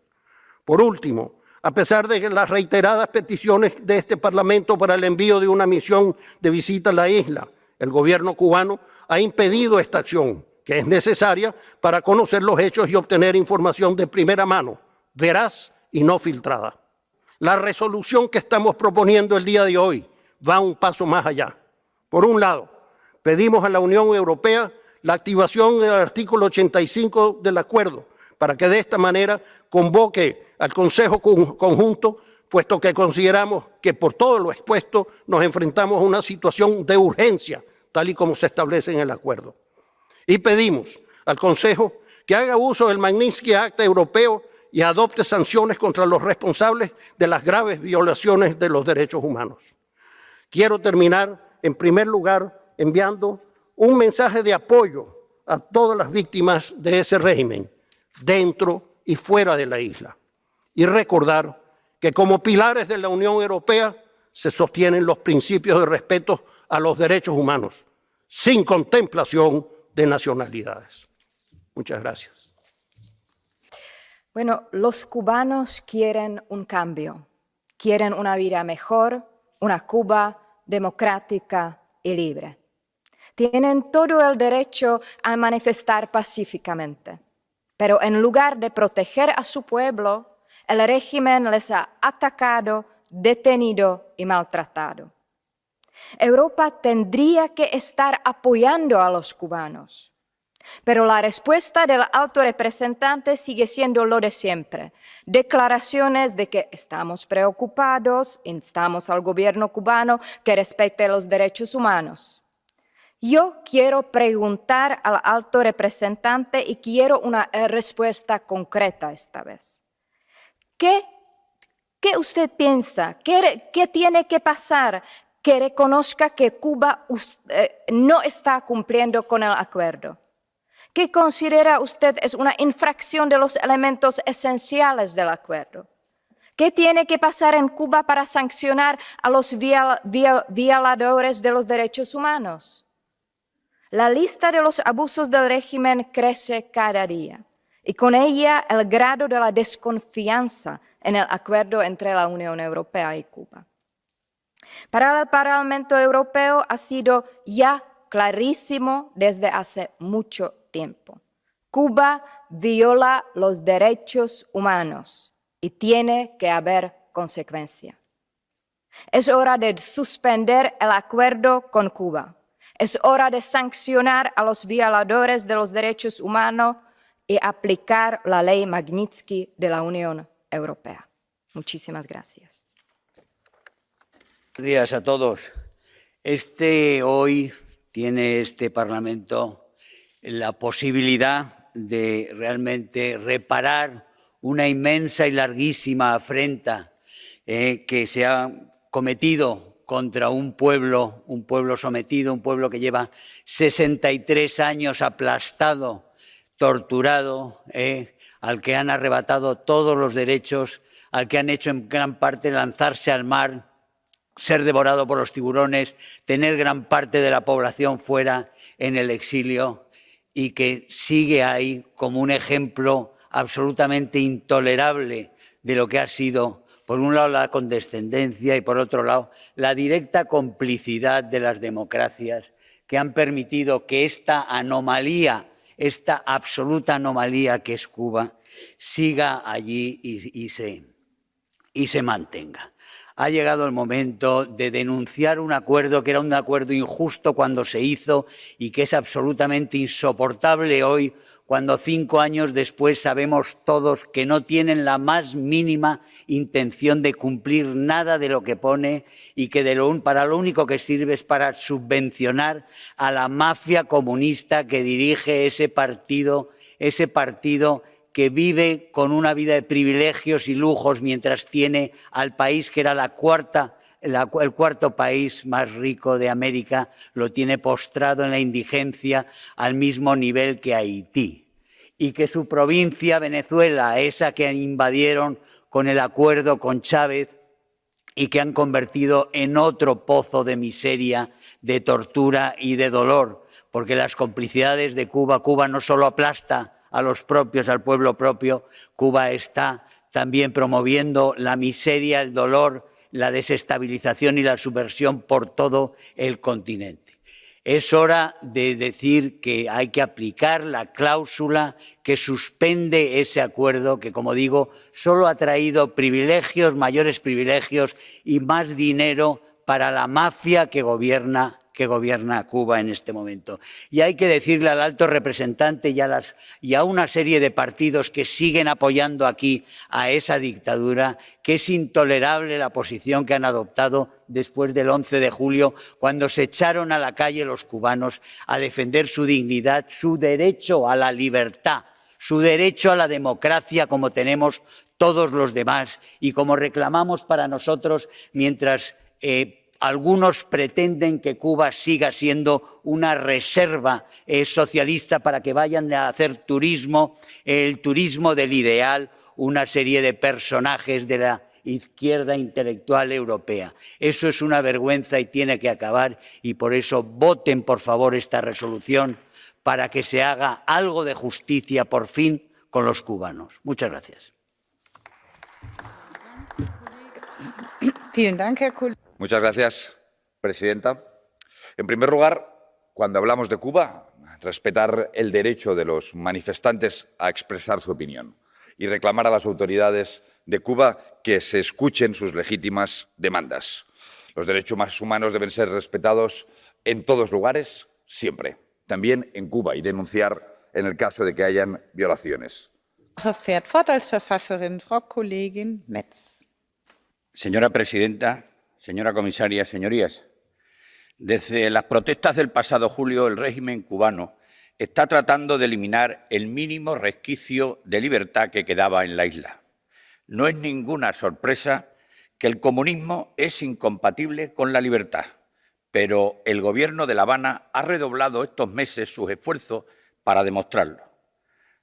Por último, a pesar de las reiteradas peticiones de este Parlamento para el envío de una misión de visita a la isla, el gobierno cubano ha impedido esta acción, que es necesaria para conocer los hechos y obtener información de primera mano, veraz y no filtrada. La resolución que estamos proponiendo el día de hoy va un paso más allá. Por un lado, pedimos a la Unión Europea la activación del artículo 85 del acuerdo para que de esta manera convoque al Consejo Conjunto, puesto que consideramos que por todo lo expuesto nos enfrentamos a una situación de urgencia, tal y como se establece en el acuerdo. Y pedimos al Consejo que haga uso del Magnitsky Act europeo y adopte sanciones contra los responsables de las graves violaciones de los derechos humanos. Quiero terminar, en primer lugar, enviando un mensaje de apoyo a todas las víctimas de ese régimen, dentro y fuera de la isla, y recordar que como pilares de la Unión Europea se sostienen los principios de respeto a los derechos humanos, sin contemplación de nacionalidades. Muchas gracias. Bueno, los cubanos quieren un cambio, quieren una vida mejor, una Cuba democrática y libre. Tienen todo el derecho a manifestar pacíficamente, pero en lugar de proteger a su pueblo, el régimen les ha atacado, detenido y maltratado. Europa tendría que estar apoyando a los cubanos, pero la respuesta del alto representante sigue siendo lo de siempre. Declaraciones de que estamos preocupados, instamos al gobierno cubano que respete los derechos humanos. Yo quiero preguntar al alto representante y quiero una respuesta concreta esta vez. ¿Qué usted piensa? ¿Qué tiene que pasar que reconozca que Cuba no está cumpliendo con el acuerdo? ¿Qué considera usted es una infracción de los elementos esenciales del acuerdo? ¿Qué tiene que pasar en Cuba para sancionar a los violadores de los derechos humanos? La lista de los abusos del régimen crece cada día y con ella el grado de la desconfianza en el acuerdo entre la Unión Europea y Cuba. Para el Parlamento Europeo ha sido ya clarísimo desde hace mucho tiempo. Cuba viola los derechos humanos y tiene que haber consecuencia. Es hora de suspender el acuerdo con Cuba. Es hora de sancionar a los violadores de los derechos humanos y aplicar la ley Magnitsky de la Unión Europea. Muchísimas gracias. Buenos días a todos. Hoy tiene este Parlamento la posibilidad de realmente reparar una inmensa y larguísima afrenta que se ha cometido contra un pueblo sometido, un pueblo que lleva 63 años aplastado, torturado, al que han arrebatado todos los derechos, al que han hecho en gran parte lanzarse al mar, ser devorado por los tiburones, tener gran parte de la población fuera en el exilio y que sigue ahí como un ejemplo absolutamente intolerable de lo que ha sido, por un lado, la condescendencia y, por otro lado, la directa complicidad de las democracias que han permitido que esta anomalía, esta absoluta anomalía que es Cuba, siga allí y se mantenga. Ha llegado el momento de denunciar un acuerdo que era un acuerdo injusto cuando se hizo y que es absolutamente insoportable hoy, cuando 5 años después sabemos todos que no tienen la más mínima intención de cumplir nada de lo que pone y que para lo único que sirve es para subvencionar a la mafia comunista que dirige ese partido que vive con una vida de privilegios y lujos mientras tiene al país que era el cuarto país más rico de América, lo tiene postrado en la indigencia al mismo nivel que Haití. Y que su provincia, Venezuela, esa que invadieron con el acuerdo con Chávez y que han convertido en otro pozo de miseria, de tortura y de dolor, porque las complicidades de Cuba no solo aplasta a los propios, al pueblo propio, Cuba está también promoviendo la miseria, el dolor, la desestabilización y la subversión por todo el continente. Es hora de decir que hay que aplicar la cláusula que suspende ese acuerdo que, como digo, solo ha traído privilegios, mayores privilegios y más dinero para la mafia que gobierna Cuba en este momento. Y hay que decirle al alto representante y a una serie de partidos que siguen apoyando aquí a esa dictadura que es intolerable la posición que han adoptado después del 11 de julio, cuando se echaron a la calle los cubanos a defender su dignidad, su derecho a la libertad, su derecho a la democracia como tenemos todos los demás y como reclamamos para nosotros mientras algunos pretenden que Cuba siga siendo una reserva socialista para que vayan a hacer turismo, el turismo del ideal, una serie de personajes de la izquierda intelectual europea. Eso es una vergüenza y tiene que acabar, y por eso voten por favor esta resolución para que se haga algo de justicia por fin con los cubanos. Muchas gracias. Muchas gracias, presidenta. En primer lugar, cuando hablamos de Cuba, respetar el derecho de los manifestantes a expresar su opinión y reclamar a las autoridades de Cuba que se escuchen sus legítimas demandas. Los derechos humanos deben ser respetados en todos lugares, siempre, también en Cuba, y denunciar en el caso de que hayan violaciones. Señora presidenta, señora comisaria, señorías, desde las protestas del pasado julio, el régimen cubano está tratando de eliminar el mínimo resquicio de libertad que quedaba en la isla. No es ninguna sorpresa que el comunismo es incompatible con la libertad, pero el gobierno de La Habana ha redoblado estos meses sus esfuerzos para demostrarlo.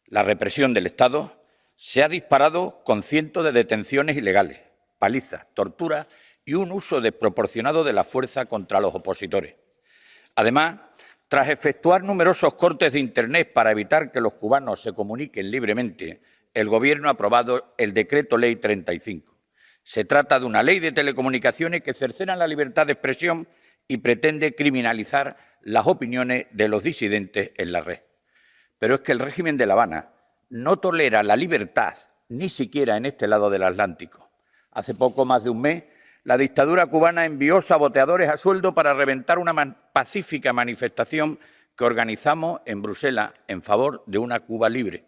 La represión del Estado se ha disparado con cientos de detenciones ilegales, palizas, torturas y un uso desproporcionado de la fuerza contra los opositores. Además, tras efectuar numerosos cortes de Internet para evitar que los cubanos se comuniquen libremente, el Gobierno ha aprobado el Decreto Ley 35. Se trata de una ley de telecomunicaciones que cercena la libertad de expresión y pretende criminalizar las opiniones de los disidentes en la red. Pero es que el régimen de La Habana no tolera la libertad, ni siquiera en este lado del Atlántico. Hace poco más de un mes, la dictadura cubana envió saboteadores a sueldo para reventar una pacífica manifestación que organizamos en Bruselas en favor de una Cuba libre.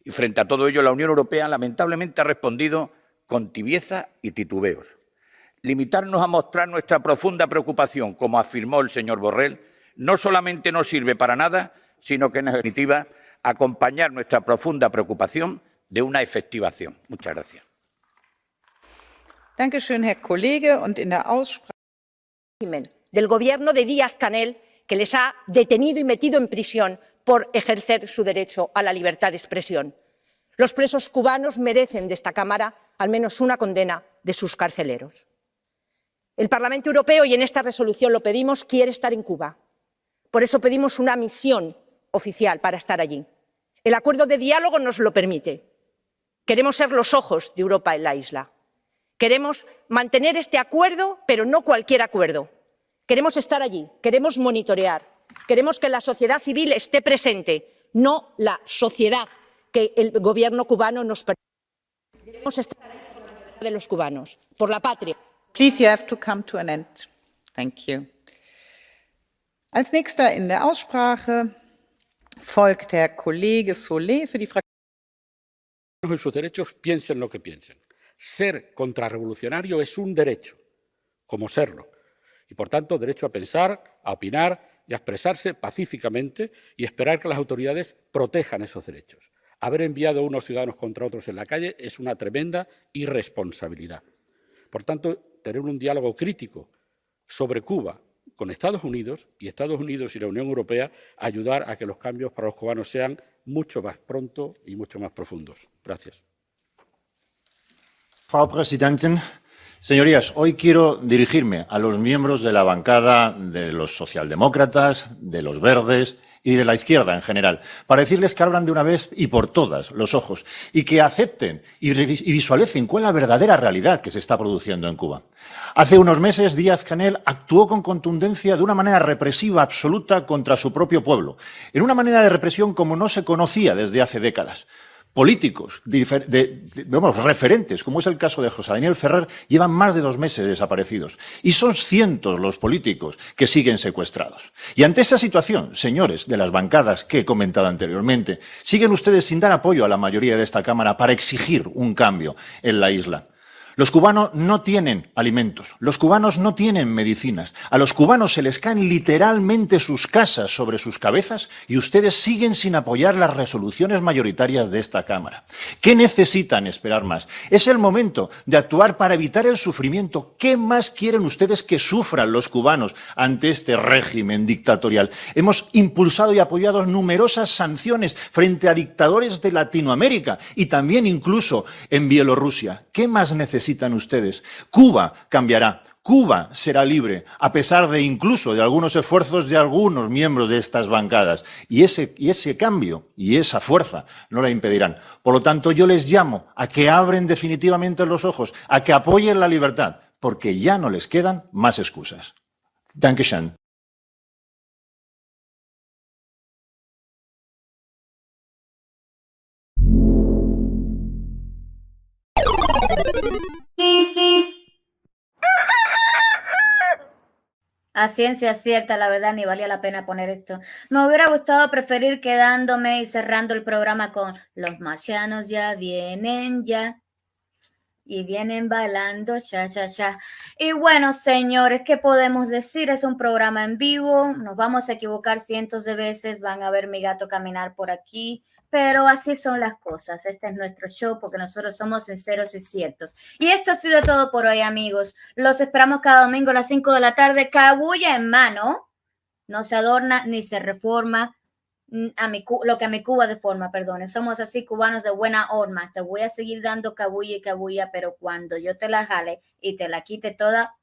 Y frente a todo ello, la Unión Europea lamentablemente ha respondido con tibieza y titubeos. Limitarnos a mostrar nuestra profunda preocupación, como afirmó el señor Borrell, no solamente no sirve para nada, sino que en definitiva acompañar nuestra profunda preocupación de una efectiva acción. Muchas gracias. Dankeschön, Herr Kollege. Und in der Aussprache del gobierno de Díaz-Canel, que les ha detenido y metido en prisión por ejercer su derecho a la libertad de expresión. Los presos cubanos merecen de esta Cámara al menos una condena de sus carceleros. El Parlamento Europeo, y en esta resolución lo pedimos, quiere estar en Cuba. Por eso pedimos una misión oficial para estar allí. El acuerdo de diálogo nos lo permite. Queremos ser los ojos de Europa en la isla. Queremos mantener este acuerdo, pero no cualquier acuerdo. Queremos estar allí, queremos monitorear, queremos que la sociedad civil esté presente, no la sociedad que el gobierno cubano nos permite. Queremos estar allí por la libertad de los cubanos, por la patria. Please, you have to come to an end. Thank you. Als nächster in der Aussprache folgt Herr Kollege Solé für die Fraktion. En sus derechos piensen lo que piensen. Ser contrarrevolucionario es un derecho, como serlo, y por tanto derecho a pensar, a opinar y a expresarse pacíficamente y esperar que las autoridades protejan esos derechos. Haber enviado a unos ciudadanos contra otros en la calle es una tremenda irresponsabilidad. Por tanto, tener un diálogo crítico sobre Cuba con Estados Unidos y la Unión Europea ayudar a que los cambios para los cubanos sean mucho más pronto y mucho más profundos. Gracias. Frau Präsidentin, señorías, hoy quiero dirigirme a los miembros de la bancada de los socialdemócratas, de los verdes y de la izquierda en general, para decirles que abran de una vez y por todas los ojos y que acepten y visualicen cuál es la verdadera realidad que se está produciendo en Cuba. Hace unos meses, Díaz-Canel actuó con contundencia de una manera represiva absoluta contra su propio pueblo, en una manera de represión como no se conocía desde hace décadas. Políticos, referentes, como es el caso de José Daniel Ferrer, llevan más de 2 meses desaparecidos. Y son cientos los políticos que siguen secuestrados. Y ante esa situación, señores de las bancadas que he comentado anteriormente, siguen ustedes sin dar apoyo a la mayoría de esta Cámara para exigir un cambio en la isla. Los cubanos no tienen alimentos, los cubanos no tienen medicinas, a los cubanos se les caen literalmente sus casas sobre sus cabezas y ustedes siguen sin apoyar las resoluciones mayoritarias de esta Cámara. ¿Qué necesitan esperar más? Es el momento de actuar para evitar el sufrimiento. ¿Qué más quieren ustedes que sufran los cubanos ante este régimen dictatorial? Hemos impulsado y apoyado numerosas sanciones frente a dictadores de Latinoamérica y también incluso en Bielorrusia. ¿Qué más necesitan ustedes? Cuba cambiará. Cuba será libre, a pesar de incluso de algunos esfuerzos de algunos miembros de estas bancadas. Y ese cambio y esa fuerza no la impedirán. Por lo tanto, yo les llamo a que abren definitivamente los ojos, a que apoyen la libertad, porque ya no les quedan más excusas. Dankeschön. A ciencia cierta, la verdad, ni valía la pena poner esto. Me hubiera gustado preferir quedándome y cerrando el programa con los marcianos ya vienen ya. Y vienen bailando, cha, cha, cha. Y bueno, señores, ¿qué podemos decir? Es un programa en vivo. Nos vamos a equivocar cientos de veces. Van a ver mi gato caminar por aquí. Pero así son las cosas. Este es nuestro show porque nosotros somos sinceros y ciertos. Y esto ha sido todo por hoy, amigos. Los esperamos cada domingo a las 5 de la tarde. Cabuya en mano. No se adorna ni se reforma. Lo que a mi Cuba deforma, perdone. Somos así cubanos de buena horma. Te voy a seguir dando cabulla y cabulla, pero cuando yo te la jale y te la quite toda,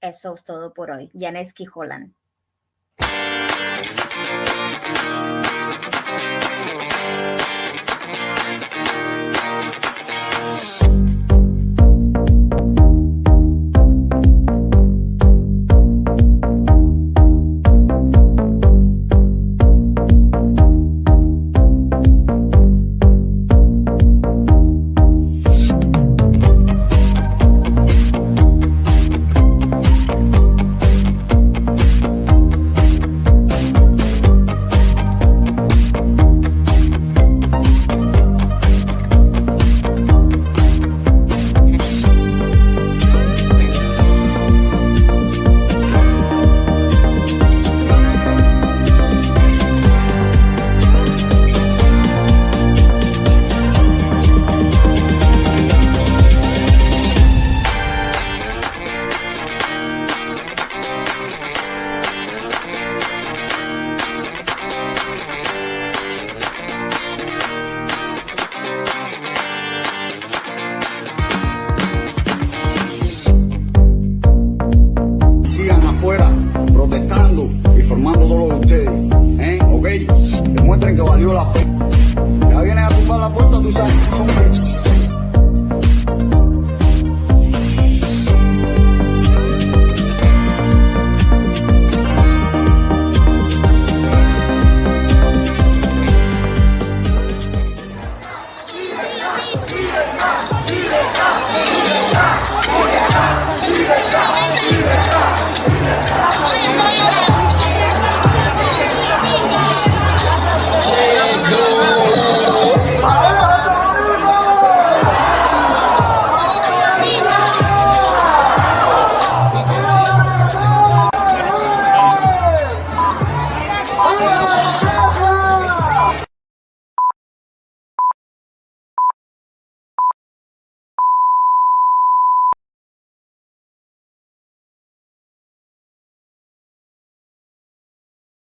eso es todo por hoy. Yaneski Holland.